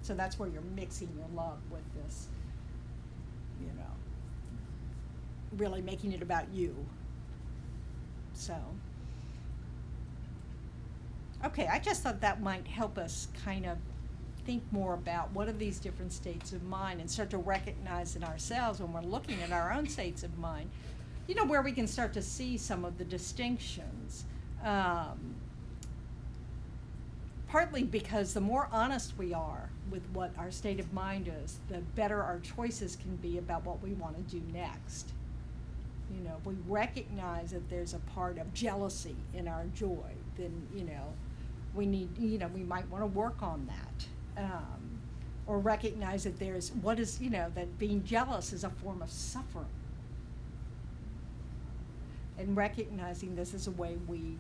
So that's where you're mixing your love with this, really making it about you. So, okay, I just thought that might help us kind of think more about what are these different states of mind and start to recognize in ourselves when we're looking at our own states of mind, where we can start to see some of the distinctions. Partly because the more honest we are with what our state of mind is, the better our choices can be about what we want to do next. If we recognize that there's a part of jealousy in our joy, then, we need, we might want to work on that. Or recognize that that being jealous is a form of suffering. And recognizing this is a way we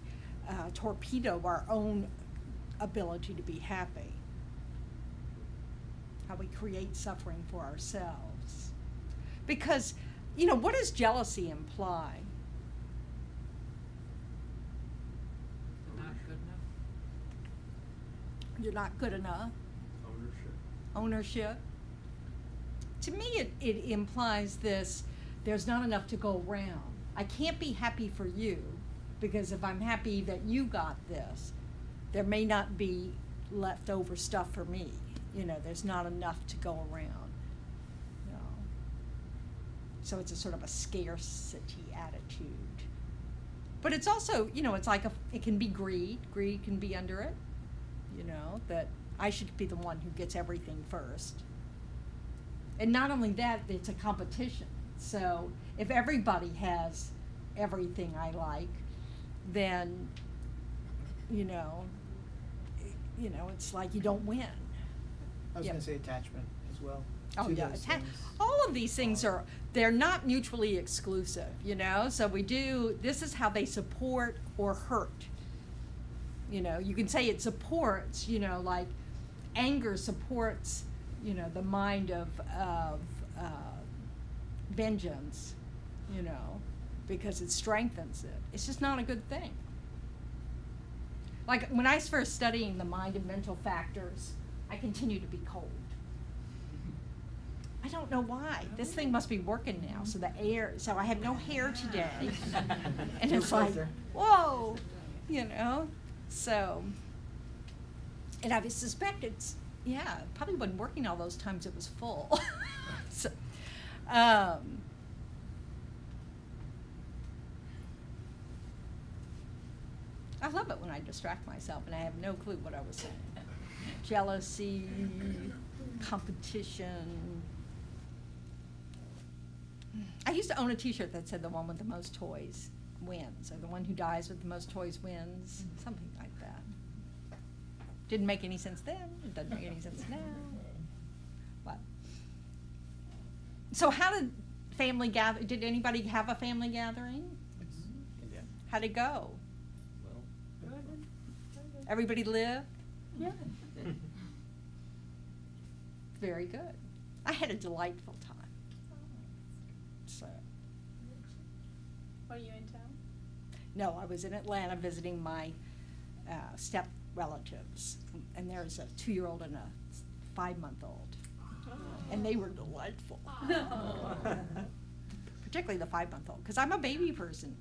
torpedo our own ability to be happy. How we create suffering for ourselves. Because, what does jealousy imply? You're not good enough. You're not good enough. Ownership. To me, it implies there's not enough to go around. I can't be happy for you, because if I'm happy that you got this, there may not be leftover stuff for me. There's not enough to go around. So it's a sort of a scarcity attitude. But it's also, it's like it can be greed. Greed can be under it. That I should be the one who gets everything first. And not only that, it's a competition. So if everybody has everything I like, then, it's like you don't win. I was going to say attachment as well. Oh, to yeah. those things. All of these things they're not mutually exclusive, So this is how they support or hurt. You can say it supports, like anger supports, the mind of vengeance, because it strengthens it. It's just not a good thing. Like when I was first studying the mind and mental factors, I continue to be cold. I don't know why. This thing must be working now. So I have no hair today. And it's like, whoa, So, and I suspect probably wasn't working all those times it was full. So, I love it when I distract myself and I have no clue what I was saying. Jealousy, competition. I used to own a t-shirt that said the one with the most toys wins, or the one who dies with the most toys wins, something like that. Didn't make any sense then, it doesn't make any sense now. But, so how did did anybody have a family gathering? Yeah. How'd it go? Well, Everybody lived? Yeah. Very good. I had a delightful time. So. Were you in town? No, I was in Atlanta visiting my step relatives, and there's a 2-year-old and a 5-month-old, and they were delightful. Particularly the 5-month-old, because I'm a baby person.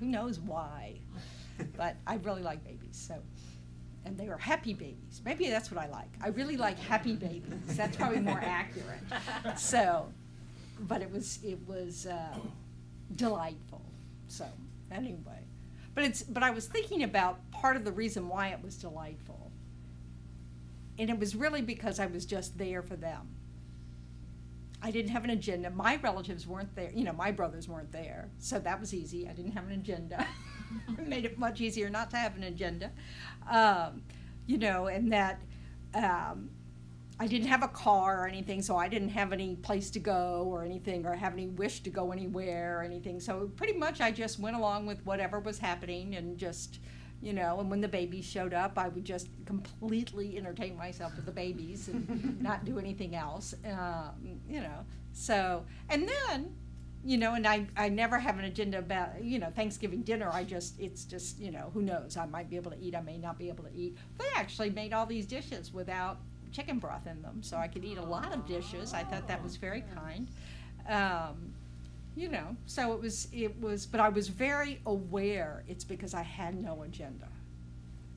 Who knows why? But I really like babies, so. And they were happy babies. Maybe that's what I like. I really like happy babies. That's probably more accurate. So, but it was delightful. So anyway, but I was thinking about part of the reason why it was delightful, and it was really because I was just there for them. I didn't have an agenda. My relatives weren't there. You know, my brothers weren't there, so that was easy. I didn't have an agenda. It made it much easier not to have an agenda. You know, and that I didn't have a car or anything, so I didn't have any place to go or anything, or have any wish to go anywhere or anything. So pretty much I just went along with whatever was happening, and just, you know, and when the babies showed up, I would just completely entertain myself with the babies and not do anything else, you know. So, and then, you know, and I never have an agenda about, you know, Thanksgiving dinner. It's just, you know, who knows? I might be able to eat, I may not be able to eat. They actually made all these dishes without chicken broth in them, so I could eat a lot of dishes. I thought that was very kind. You know, so it was, but I was very aware it's because I had no agenda.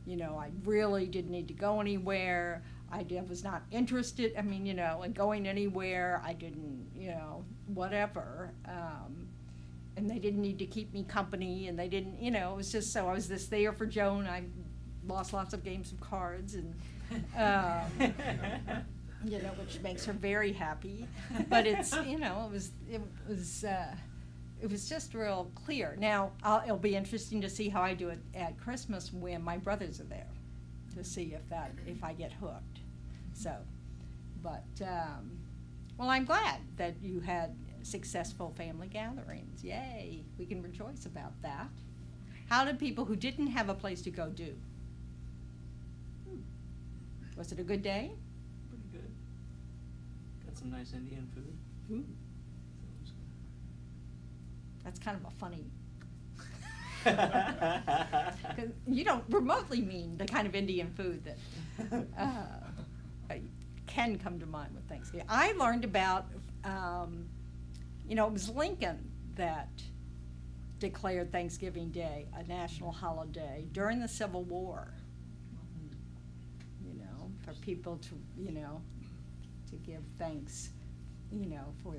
You know, I really didn't need to go anywhere. I was not interested, I mean, you know, in going anywhere. I didn't, you know, whatever. And they didn't need to keep me company, and they didn't, you know, it was just, so I was just there for Joan. I lost lots of games of cards, and, you know, which makes her very happy. But it's, you know, it was just real clear. Now, it'll be interesting to see how I do it at Christmas when my brothers are there, to see if I get hooked. So, but, well, I'm glad that you had successful family gatherings. Yay, we can rejoice about that. How did people who didn't have a place to go do? Was it a good day? Pretty good. Got some nice Indian food. Ooh. That's kind of a funny. 'Cause you don't remotely mean the kind of Indian food that can come to mind with Thanksgiving. I learned about, you know, it was Lincoln that declared Thanksgiving Day a national holiday during the Civil War. You know, for people to, you know, to give thanks, you know, for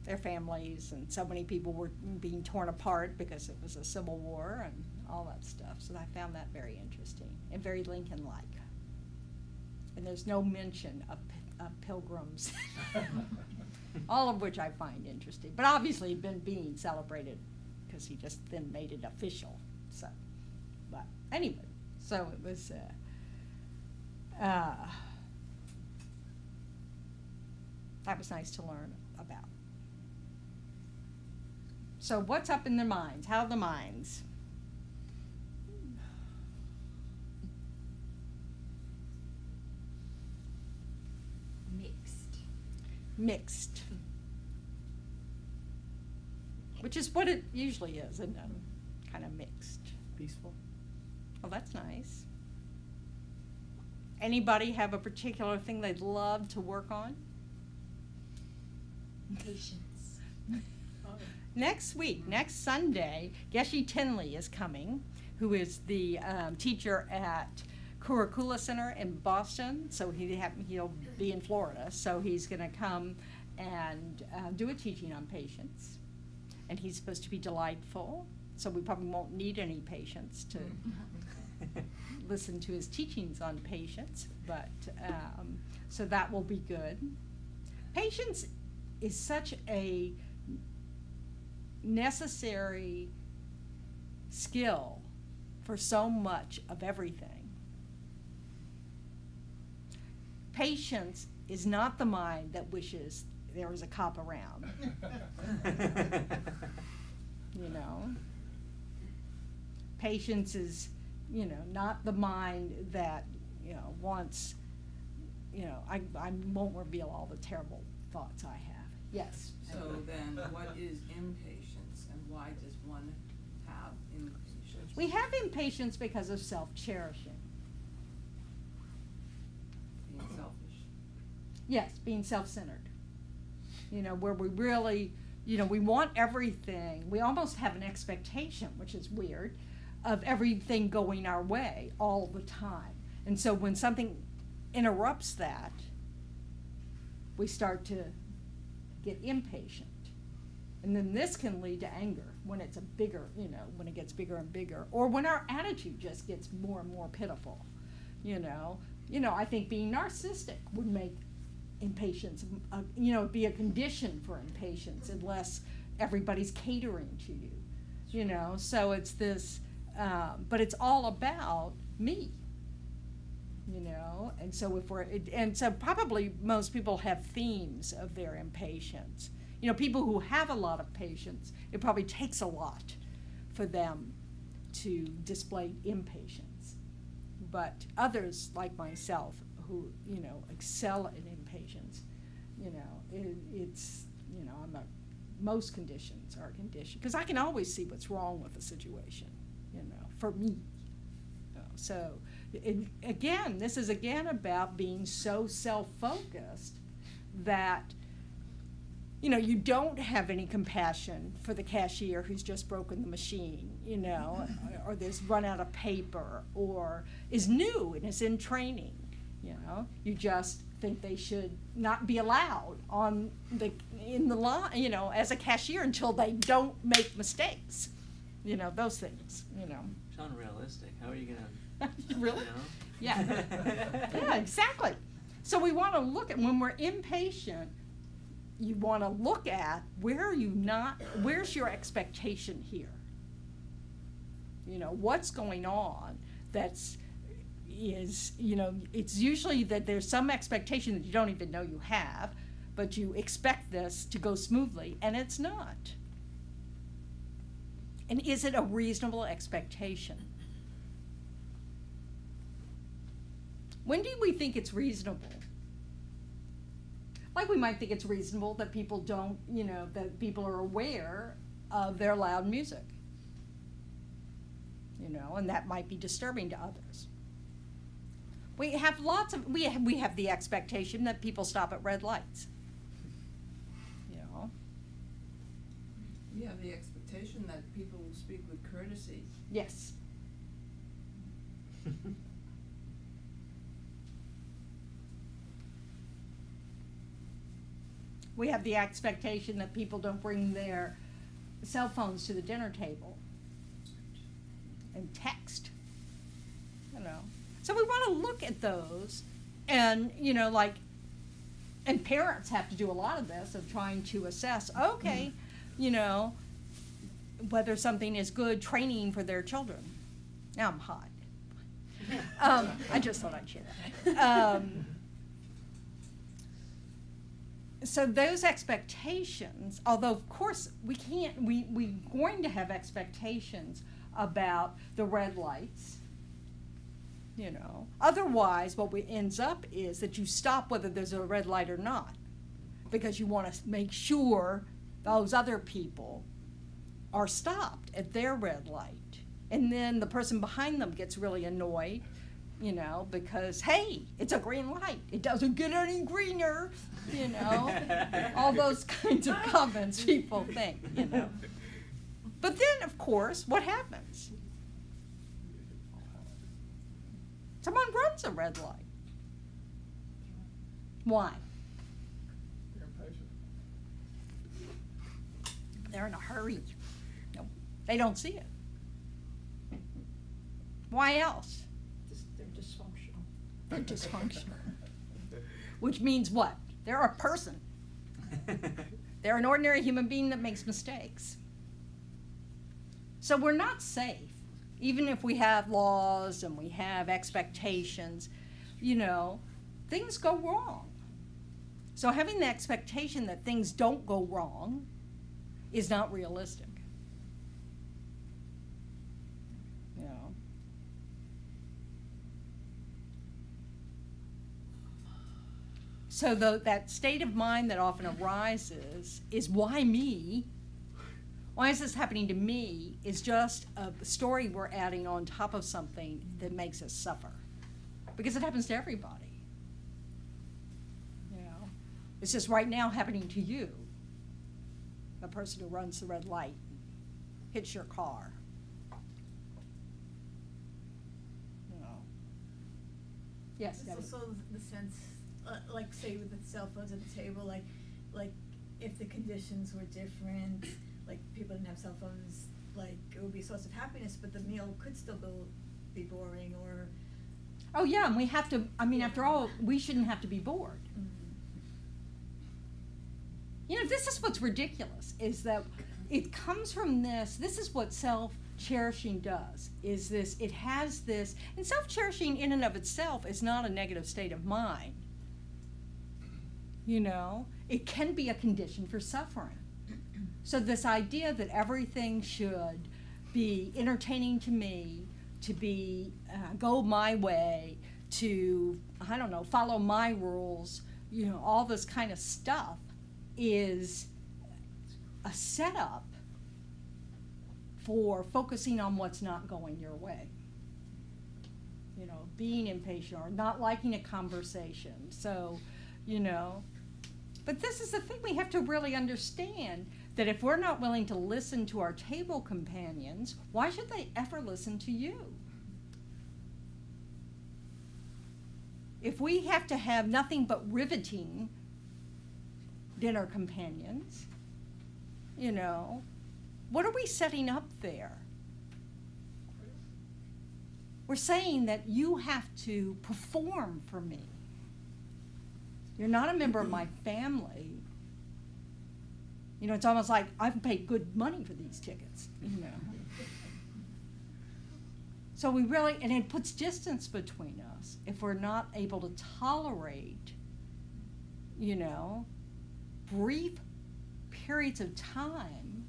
their families, and so many people were being torn apart because it was a civil war and all that stuff. So I found that very interesting and very Lincoln-like. And there's no mention of pilgrims, all of which I find interesting. But obviously been being celebrated because he just then made it official. So, but anyway, so it was, that was nice to learn about. So what's up in their minds? How are the minds? Mixed. Mixed. Which is what it usually is, isn't it? Kind of mixed. Peaceful. Oh, that's nice. Anybody have a particular thing they'd love to work on? Patience. Next week, next Sunday, Geshe Tinley is coming, who is the teacher at Curricula Center in Boston. So he'll be in Florida. So he's going to come and do a teaching on patience. And he's supposed to be delightful. So we probably won't need any patience to listen to his teachings on patience. But so that will be good. Patience is such a necessary skill for so much of everything. Patience is not the mind that wishes there was a cop around. You know? Patience is, you know, not the mind that, you know, wants, you know, I won't reveal all the terrible thoughts I have. Yes? So then, what is impatience, and why does one have impatience? We have impatience because of self-cherishing. Being selfish. Yes, being self-centered. You know, where we really, you know, we want everything. We almost have an expectation, which is weird, of everything going our way all the time. And so when something interrupts that, we start to get impatient. And then this can lead to anger when it's a bigger, you know, when it gets bigger and bigger, or when our attitude just gets more and more pitiful. You know, I think being narcissistic would make impatience, you know, be a condition for impatience unless everybody's catering to you. You know, so it's this, but it's all about me. You know, and so and so probably most people have themes of their impatience. You know, people who have a lot of patience, it probably takes a lot for them to display impatience. But others, like myself, who, you know, excel in impatience, you know, it's, you know, most conditions are conditioned. Because I can always see what's wrong with the situation, you know, for me. So, again, this is again about being so self-focused that, you know, you don't have any compassion for the cashier who's just broken the machine, you know, or there's run out of paper, or is new and is in training, you know. You just think they should not be allowed in the line, you know, as a cashier until they don't make mistakes, you know, those things, you know. It's unrealistic. How are you gonna? Really? You know? Yeah. Yeah, exactly. So we want to look at, when we're impatient, you want to look at where's your expectation here? You know, what's going on is, you know, it's usually that there's some expectation that you don't even know you have, but you expect this to go smoothly, and it's not. And is it a reasonable expectation? When do we think it's reasonable? Like we might think it's reasonable that people don't, you know, that people are aware of their loud music. You know, and that might be disturbing to others. We have we have the expectation that people stop at red lights. You know? We have the expectation that people will speak with courtesy. Yes. We have the expectation that people don't bring their cell phones to the dinner table and text, you know. So we want to look at those, and, you know, like, and parents have to do a lot of this, of trying to assess, okay, you know, whether something is good training for their children. Now I'm hot. I just thought I'd share that. So those expectations, although of course we're going to have expectations about the red lights, you know. Otherwise, what ends up is that you stop whether there's a red light or not, because you want to make sure those other people are stopped at their red light. And then the person behind them gets really annoyed, you know, because, hey, it's a green light. It doesn't get any greener, you know. All those kinds of comments people think, you know. But then, of course, what happens? Someone runs a red light. Why? They're impatient. They're in a hurry. No, they don't see it. Why else? They're dysfunctional. They're dysfunctional. Which means what? They're a person. They're an ordinary human being that makes mistakes. So we're not safe. Even if we have laws and we have expectations, you know, things go wrong. So having the expectation that things don't go wrong is not realistic. You know. So that state of mind that often arises is, why me? Why is this happening to me is just a story we're adding on top of something that makes us suffer. Because it happens to everybody. You know, it's just right now happening to you. The person who runs the red light, hits your car. You know. Yes, It's Debbie. also the sense, like say with the cell phones at the table, like if the conditions were different, like people didn't have cell phones, like it would be a source of happiness, but the meal could still be boring or. Oh yeah, and we have to, I mean, after all, we shouldn't have to be bored. Mm-hmm. You know, this is what's ridiculous, is that it comes from this is what self-cherishing does, is this, it has this, and self-cherishing in and of itself is not a negative state of mind. You know, it can be a condition for suffering. So this idea that everything should be entertaining to me, to be, go my way, to, I don't know, follow my rules, you know, all this kind of stuff is a setup for focusing on what's not going your way. You know, being impatient or not liking a conversation. So, you know, but this is the thing we have to really understand, that if we're not willing to listen to our table companions, why should they ever listen to you? If we have to have nothing but riveting dinner companions, you know, what are we setting up there? We're saying that you have to perform for me. You're not a member of my family. You know, it's almost like I've paid good money for these tickets, you know. So we really, and it puts distance between us if we're not able to tolerate, you know, brief periods of time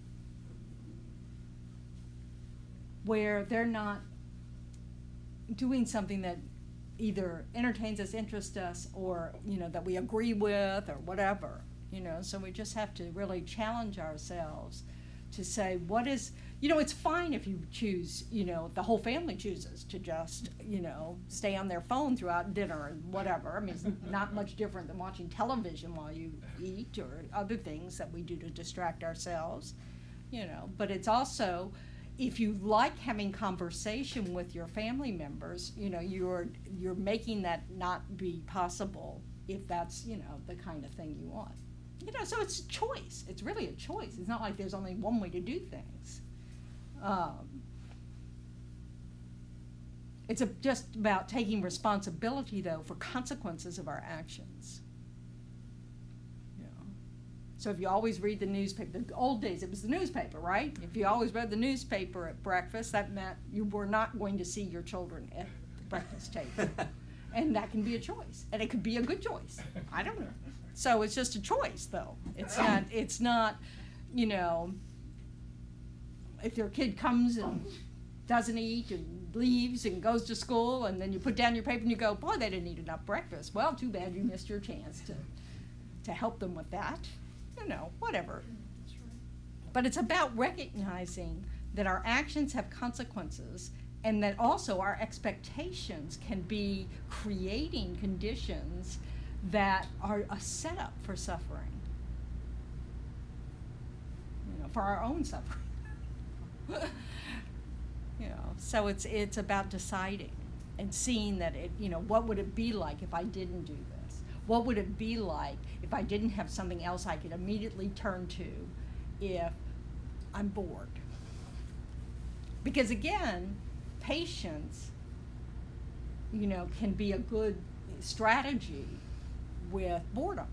where they're not doing something that either entertains us, interests us, or, you know, that we agree with or whatever, you know. So we just have to really challenge ourselves to say, what is, you know, it's fine if you choose, you know, the whole family chooses to just, you know, stay on their phone throughout dinner and whatever. I mean, it's not much different than watching television while you eat or other things that we do to distract ourselves, you know. But it's also, if you like having conversation with your family members, you know, you're making that not be possible if that's, you know, the kind of thing you want. You know, so it's a choice. It's really a choice. It's not like there's only one way to do things. It's just about taking responsibility, though, for consequences of our actions. You know. So if you always read the newspaper, the old days it was the newspaper, right? If you always read the newspaper at breakfast, that meant you were not going to see your children at the breakfast table. And that can be a choice, and it could be a good choice. I don't know. So it's just a choice, though. It's not, you know, if your kid comes and doesn't eat and leaves and goes to school, and then you put down your paper and you go, boy, they didn't eat enough breakfast. Well, too bad you missed your chance to help them with that. You know, whatever. But it's about recognizing that our actions have consequences, and that also our expectations can be creating conditions that are a setup for suffering, you know, for our own suffering. You know, so it's about deciding and seeing that it, you know, what would it be like if I didn't do this? What would it be like if I didn't have something else I could immediately turn to if I'm bored? Because again, patience, you know, can be a good strategy with boredom.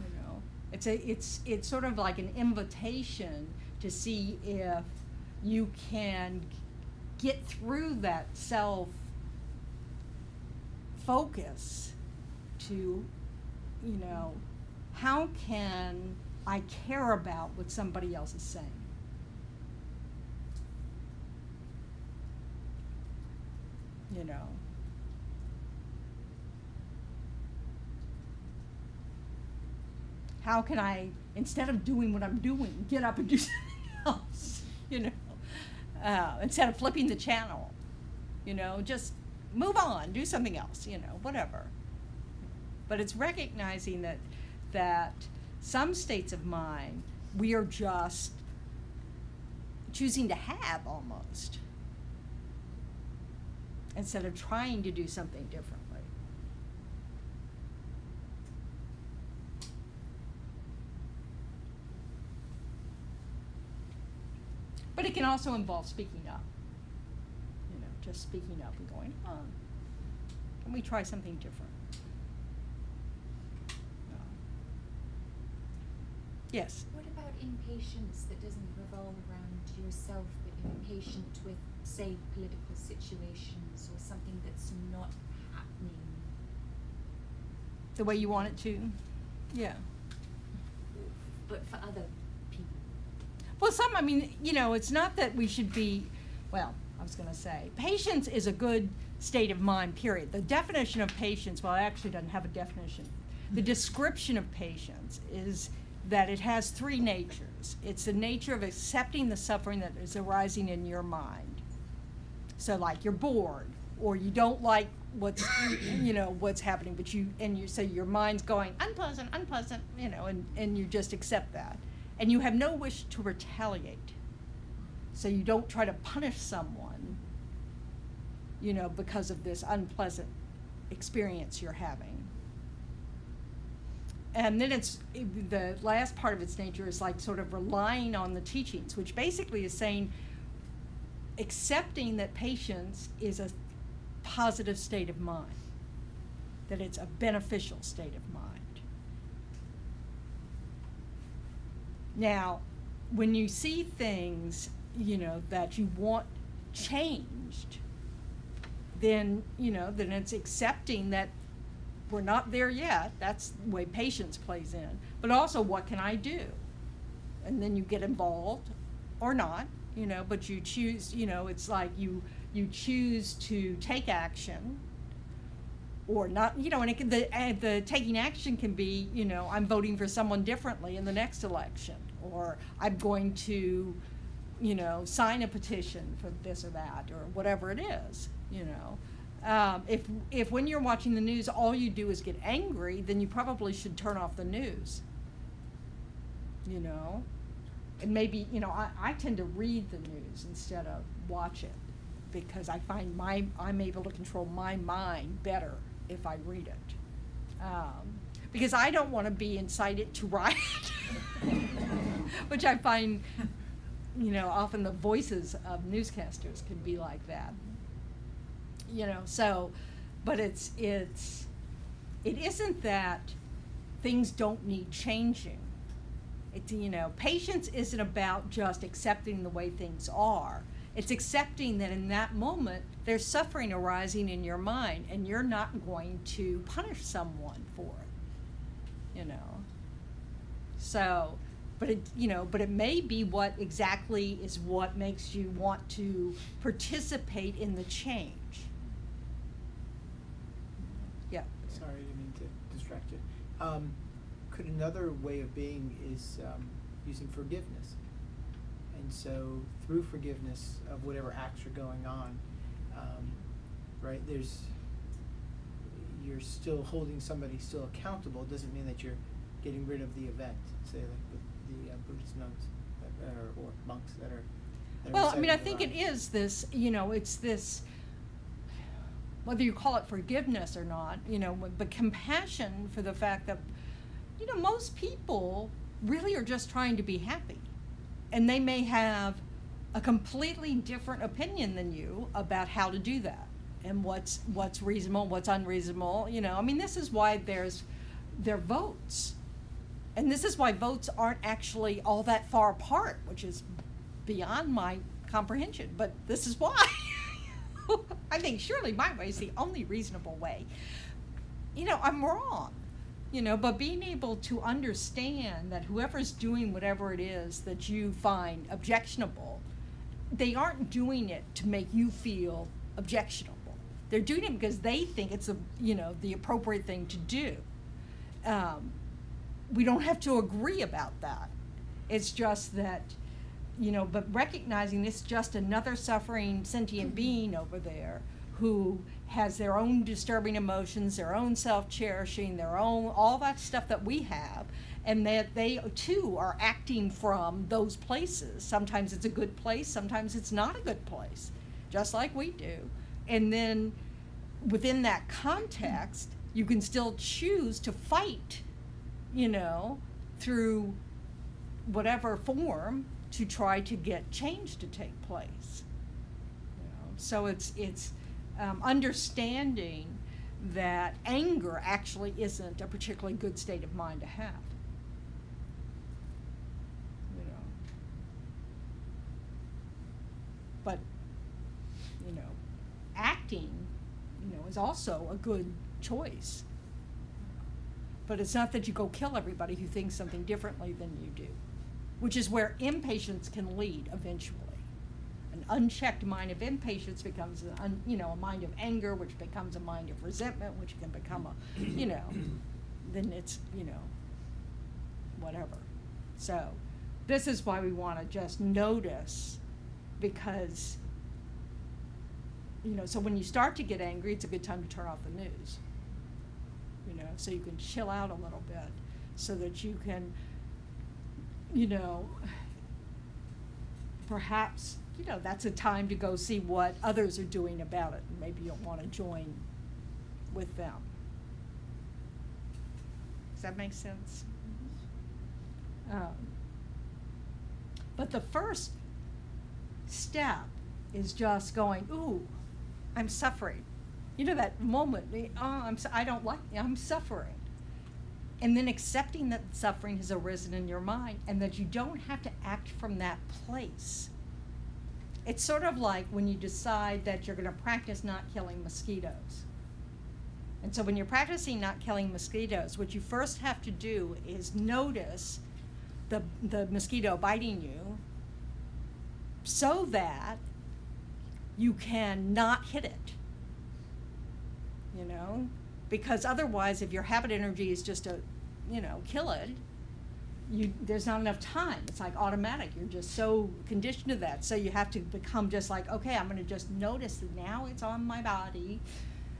You know, it's sort of like an invitation to see if you can get through that self focus to, you know, how can I care about what somebody else is saying? You know. How can I, instead of doing what I'm doing, get up and do something else, you know? Instead of flipping the channel, you know, just move on, do something else, you know, whatever. But it's recognizing that some states of mind we are just choosing to have almost, instead of trying to do something differently. But it can also involve speaking up. You know, just speaking up and going, oh, can we try something different? Yes? What about impatience that doesn't revolve around yourself, but you're impatient with, say, political situations or something that's not happening? The way you want it to? Yeah. But for other people? Well, I mean, you know, it's not that we should be, well, I was going to say, patience is a good state of mind, period. The definition of patience, well, it actually doesn't have a definition. The description of patience is that it has three natures. It's the nature of accepting the suffering that is arising in your mind. So like you're bored, or you don't like what's, you know, what's happening, but so your mind's going, unpleasant, unpleasant, you know, and you just accept that. And you have no wish to retaliate. So you don't try to punish someone, you know, because of this unpleasant experience you're having. And then the last part of its nature is like sort of relying on the teachings, which basically is saying, accepting that patience is a positive state of mind, that it's a beneficial state of mind. Now, when you see things, you know, that you want changed, then, you know, then it's accepting that we're not there yet. That's the way patience plays in. But also, what can I do? And then you get involved, or not, you know, but you choose, you know, it's like you choose to take action, or not, you know, and the taking action can be, you know, I'm voting for someone differently in the next election, or I'm going to, you know, sign a petition for this or that, or whatever it is, you know. If when you're watching the news all you do is get angry, then you probably should turn off the news, you know. And maybe, you know, I tend to read the news instead of watch it, because I find I'm able to control my mind better if I read it, because I don't want to be incited to riot, which I find, you know, often the voices of newscasters can be like that. You know, so, but it isn't that things don't need changing. It's, you know, patience isn't about just accepting the way things are. It's accepting that in that moment there's suffering arising in your mind, and you're not going to punish someone for it, you know. So, but it, you know, but it may be what exactly is what makes you want to participate in the change. Yeah. Sorry, I didn't mean to distract you. Could another way of being is using forgiveness? And so through forgiveness of whatever acts are going on, right, you're still holding somebody still accountable. It doesn't mean that you're getting rid of the event, say like the Buddhist nuns or monks that are well, I mean, I think it is this, you know, it's this, whether you call it forgiveness or not, you know, but compassion for the fact that, you know, most people really are just trying to be happy. And they may have a completely different opinion than you about how to do that, and what's reasonable, what's unreasonable, you know. I mean, this is why there are votes. And this is why votes aren't actually all that far apart, which is beyond my comprehension. But this is why. I think surely my way is the only reasonable way. You know, I'm wrong, you know, but being able to understand that whoever's doing whatever it is that you find objectionable, they aren't doing it to make you feel objectionable. They're doing it because they think it's the appropriate thing to do. we don't have to agree about that. It's just that, you know, but recognizing it's just another suffering sentient being over there who has their own disturbing emotions, their own self-cherishing, their own, all that stuff that we have, and that they too are acting from those places. Sometimes it's a good place, sometimes it's not a good place, just like we do. And then within that context, you can still choose to fight, you know, through whatever form to try to get change to take place. You know? So it's understanding that anger actually isn't a particularly good state of mind to have. You know. But, you know, acting, you know, is also a good choice. But it's not that you go kill everybody who thinks something differently than you do, which is where impatience can lead eventually. An unchecked mind of impatience becomes, you know, a mind of anger, which becomes a mind of resentment, which can become a, you know, then it's, you know, whatever. So this is why we want to just notice, because, you know, so when you start to get angry, it's a good time to turn off the news, you know, so you can chill out a little bit, so that you can, you know, perhaps, you know, that's a time to go see what others are doing about it, and maybe you'll want to join with them. Does that make sense? But the first step is just going, ooh, I'm suffering. You know, that moment, I don't like, I'm suffering. And then accepting that suffering has arisen in your mind, and that you don't have to act from that place. It's sort of like when you decide that you're going to practice not killing mosquitoes. And so when you're practicing not killing mosquitoes, what you first have to do is notice the mosquito biting you, so that you can not hit it, you know? Because otherwise, if your habit energy is just to, you know, kill it, there's not enough time. It's like automatic. You're just so conditioned to that. So you have to become just like, okay, I'm going to just notice that now it's on my body,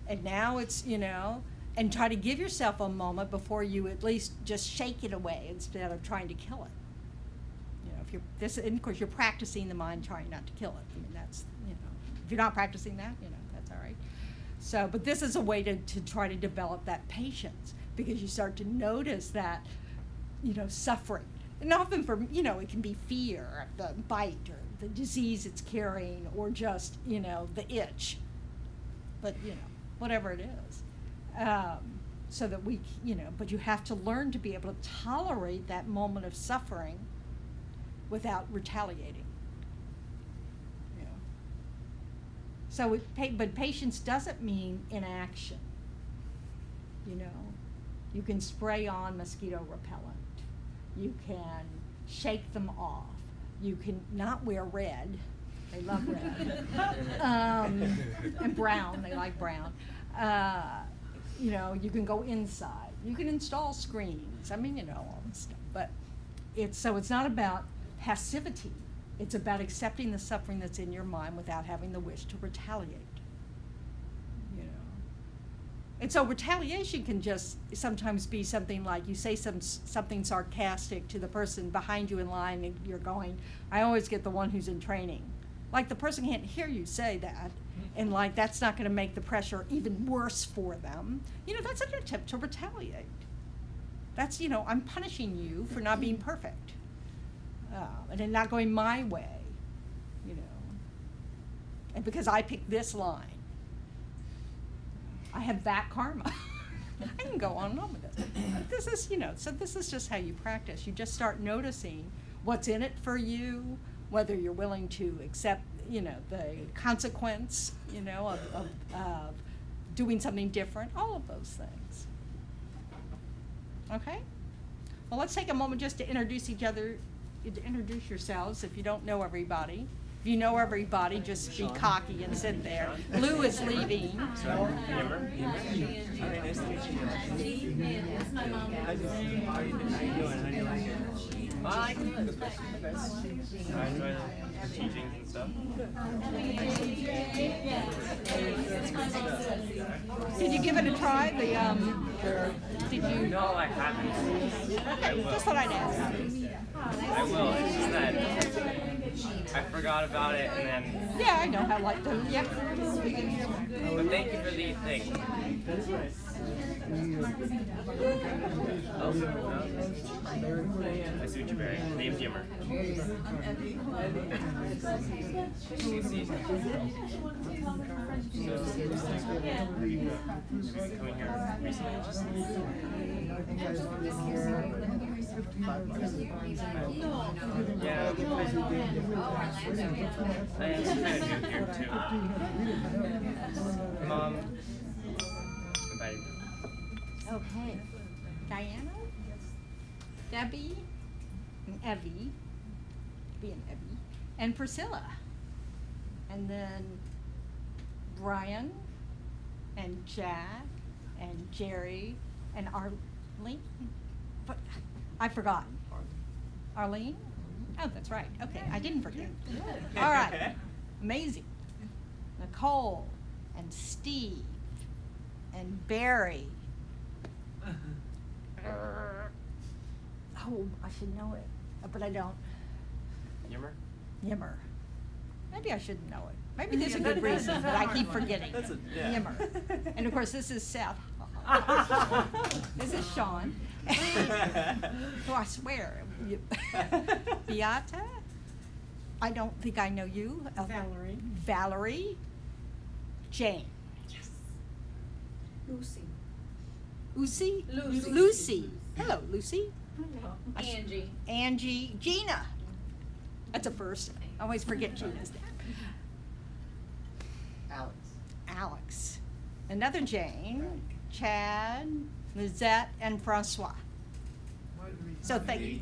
and now it's, you know, and try to give yourself a moment before you at least just shake it away instead of trying to kill it. You know, if you're this, and of course you're practicing the mind trying not to kill it. I mean, that's, you know, if you're not practicing that, you know, that's all right. So, but this is a way to try to develop that patience, because you start to notice that, you know, suffering. And often for, you know, it can be fear, the bite, or the disease it's carrying, or just, you know, the itch. But, you know, whatever it is. So that we, you know, but you have to learn to be able to tolerate that moment of suffering without retaliating. You know. So, but patience doesn't mean inaction. You know, you can spray on mosquito repellent. You can shake them off. You can not wear red. They love red. And brown. They like brown. You know, you can go inside. You can install screens. I mean, you know, all this stuff. But it's not about passivity. It's about accepting the suffering that's in your mind without having the wish to retaliate. You know. And so retaliation can just sometimes be something like you say something sarcastic to the person behind you in line, and you're going, I always get the one who's in training. Like the person can't hear you say that, and like that's not going to make the pressure even worse for them. You know, that's an attempt to retaliate. That's, you know, I'm punishing you for not being perfect, and then not going my way, you know, and because I picked this line, I have that karma. I can go on and on with this. But this is, you know, so this is just how you practice. You just start noticing what's in it for you, whether you're willing to accept, you know, the consequence, you know, of doing something different, all of those things. Okay? Well, let's take a moment just to introduce each other, to introduce yourselves if you don't know everybody. If you know everybody, just be cocky and sit there. Lou is leaving. Yimmer? All right, nice to meet you. How you doing? How do you like it? I like it. I enjoy the teachings and stuff. Did you give it a try? Did you? No, I haven't. I will. Just thought I'd ask. I will. It's just that I forgot about it and then. Yeah, I know how like them. Yep. But thank you for the thing. Oh, I see what you're wearing. Name's Yimmer. Coming here recently. Yeah. I am kind of new here too. Mom. Invited. Okay. Diana? Debbie? And Evie. Debbie and Evie. And Priscilla. And then Brian and Jack and Jerry and Arlene. But I've forgotten. Arlene? Oh, that's right. Okay, I didn't forget. All right. Amazing. Nicole and Steve and Barry. Oh, I should know it, but I don't. Yimmer? Yimmer. Maybe I shouldn't know it. Maybe there's a good reason, but I keep forgetting. Yimmer. And of course, this is Seth. This is Sean. Oh, I swear. Beata? I don't think I know you. Valerie. Valerie. Jane. Yes. Lucy. Lucy? Lucy. Lucy. Hello, Lucy. Hello. Angie. Angie. Gina. That's a first. I always forget Gina's name. Alex. Alex. Another Jane. Chad, Lizette, and Francois. So thank you.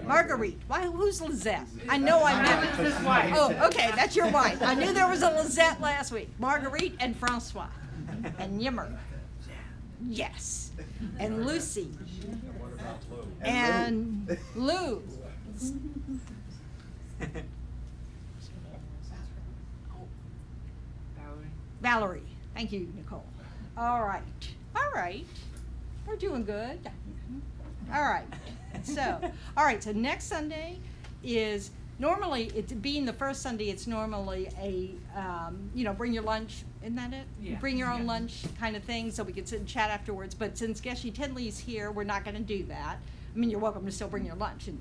Marguerite. Why? Who's Lizette? I know I met her. Oh, okay, that's your wife. I knew there was a Lizette last week. Marguerite and Francois. And Yimmer. Yes. And Lucy. And Lou. Valerie. Thank you, Nicole. All right. All right. We're doing good. All right. So, all right. So next Sunday is normally, it being the first Sunday, it's normally a, bring your lunch. Isn't that it? Yeah. Bring your own lunch kind of thing, so we can sit and chat afterwards. But since Geshe Tinley's here, we're not going to do that. I mean, you're welcome to still bring your lunch, and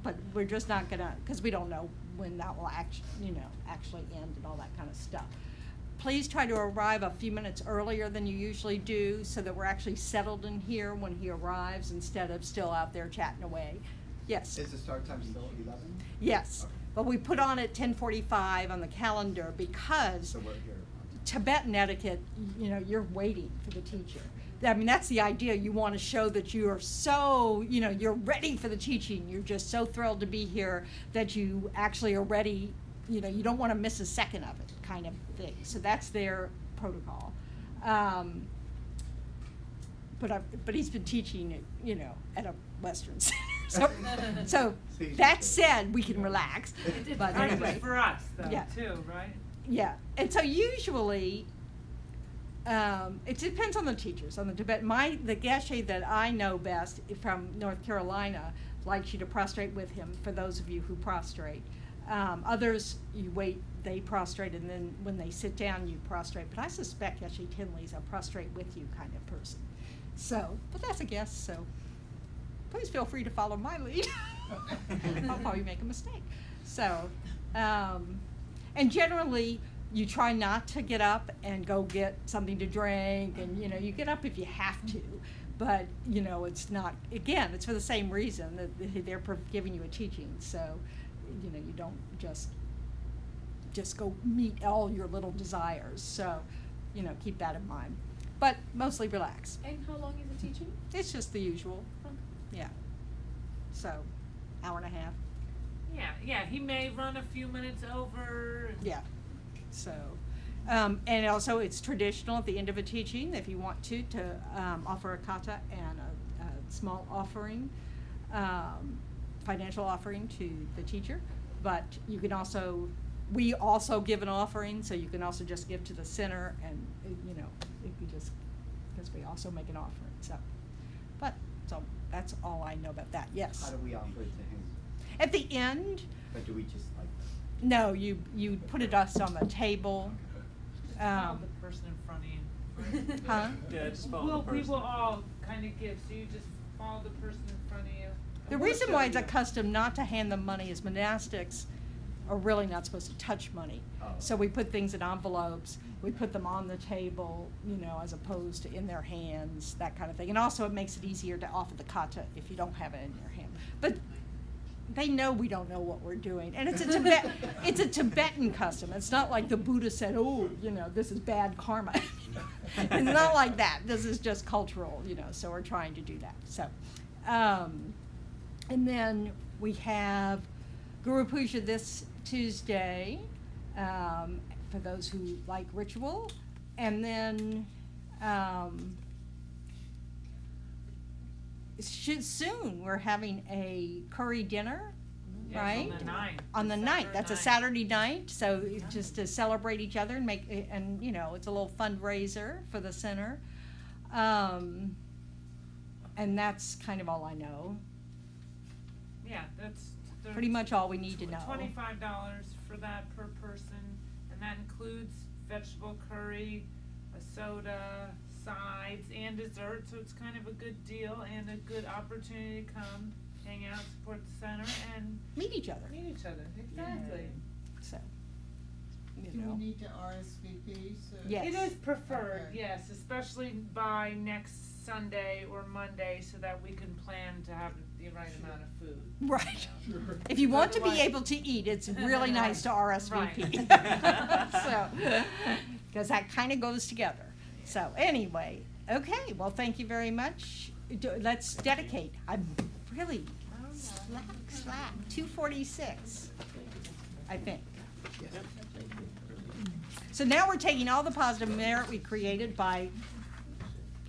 but we're just not gonna, because we don't know when that will actually end and all that kind of stuff. Please try to arrive a few minutes earlier than you usually do, so that we're actually settled in here when he arrives instead of still out there chatting away. Yes. Is the start time still 11? Yes, okay. But we put on at 10:45 on the calendar because So we're here. Tibetan etiquette, you're waiting for the teacher. I mean, that's the idea. You want to show that you are so, you're ready for the teaching. You're just so thrilled to be here that you actually are ready. You don't want to miss a second of it, kind of thing. So that's their protocol. But he's been teaching it, at a Western center. So that said, we can relax. But anyway, for us, though, yeah. too, right? Yeah, and so usually, it depends on the teachers, on the Tibetan. The Geshe that I know best from North Carolina likes you to prostrate with him, for those of you who prostrate. Others, you wait, they prostrate, and then when they sit down, you prostrate. But I suspect Geshe Tinley's a prostrate with you kind of person. So, but that's a guess, so please feel free to follow my lead. I'll probably make a mistake. So, and generally, you try not to get up and go get something to drink, and you get up if you have to, but it's not, again, it's for the same reason that they're giving you a teaching, so you don't just go meet all your little desires, so keep that in mind, but mostly relax. And how long is the teaching? It's just the usual. Yeah, so hour and a half. Yeah, he may run a few minutes over. And Yeah, so, and also it's traditional at the end of a teaching, if you want to offer a kata and a small offering, financial offering to the teacher. But you can also, we also give an offering, so you can also just give to the center, and, you know, if you just, because we also make an offering, so. But, so, that's all I know about that, yes. How do we offer it to him? At the end, Or do we just like? no, you put it us on the table. follow the person in front of you. Huh? Yeah, just follow the We person. will all kind of give, so you just follow the person in front of you. The And we'll reason show why it's a you. custom not to hand them money is monastics are really not supposed to touch money. Oh. So we put things in envelopes, we put them on the table, you know, as opposed to in their hands, that kind of thing. And also it makes it easier to offer the kata if you don't have it in your hand. But they know we don't know what we're doing. And it's a it's a Tibetan custom. It's not like the Buddha said, oh, you know, this is bad karma. It's not like that. This is just cultural, you know, so we're trying to do that. So, and then we have Guru Puja this Tuesday, for those who like ritual. And then, soon we're having a curry dinner, Yes, right? on the 9th. On the 9th. December That's a 9th. Saturday night, so just to celebrate each other and make, and you know, it's a little fundraiser for the center. And that's kind of all I know. Yeah, that's. Pretty much all we need to know. $25 for that per person, and that includes vegetable curry, a soda, sides, and dessert, so it's kind of a good deal and a good opportunity to come, hang out, support the center, and Meet each other. meet each other, exactly. So, you Do know. we need to RSVP? So Yes. It is preferred, Okay. yes, especially by next Sunday or Monday, so that we can plan to have the right amount of food. Right. Sure. If you want to be Otherwise- able to eat, it's really nice to RSVP. Right. So, because that kind of goes together. So anyway, okay, well, thank you very much. Let's dedicate. I'm really slack, 2:46, I think. So now we're taking all the positive merit we created by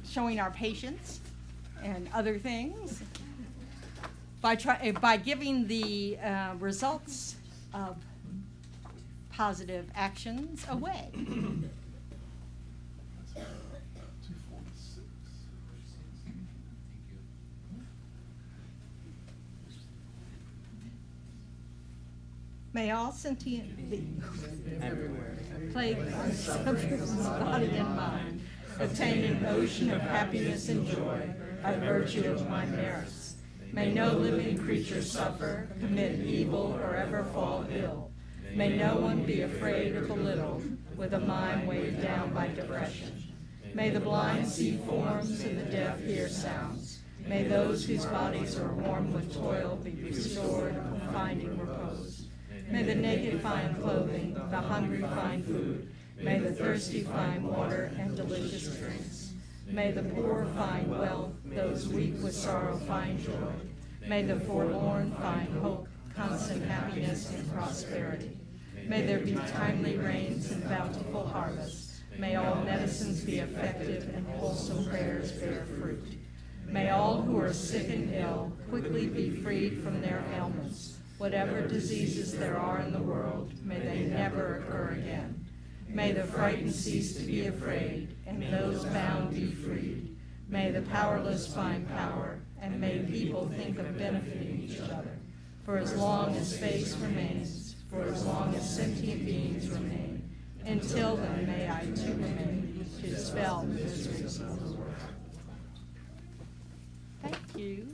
showing our patience and other things, by giving the results of positive actions away. 246. May all sentient beings Everywhere. plagued by sufferings, body and mind, obtain an ocean of happiness and joy by virtue of my merits. May no living creature suffer, commit evil, or ever fall ill. May no one be afraid or belittled, with a mind weighed down by depression. May the blind see forms and the deaf hear sounds. May those whose bodies are worn with toil be restored, finding repose. May the naked find clothing, the hungry find food. May the thirsty find water and delicious drinks. May the poor find wealth, those weak with sorrow find joy. May the forlorn find hope, constant happiness and prosperity. May there be timely rains and bountiful harvests. May all medicines be effective and wholesome prayers bear fruit. May all who are sick and ill quickly be freed from their ailments. Whatever diseases there are in the world, may they never occur again. May the frightened cease to be afraid, and those bound be freed. May the powerless find power, and may people think of benefiting each other. For as long as space remains, for as long as sentient beings remain, until then may I too remain to dispel the miseries of the world. Thank you.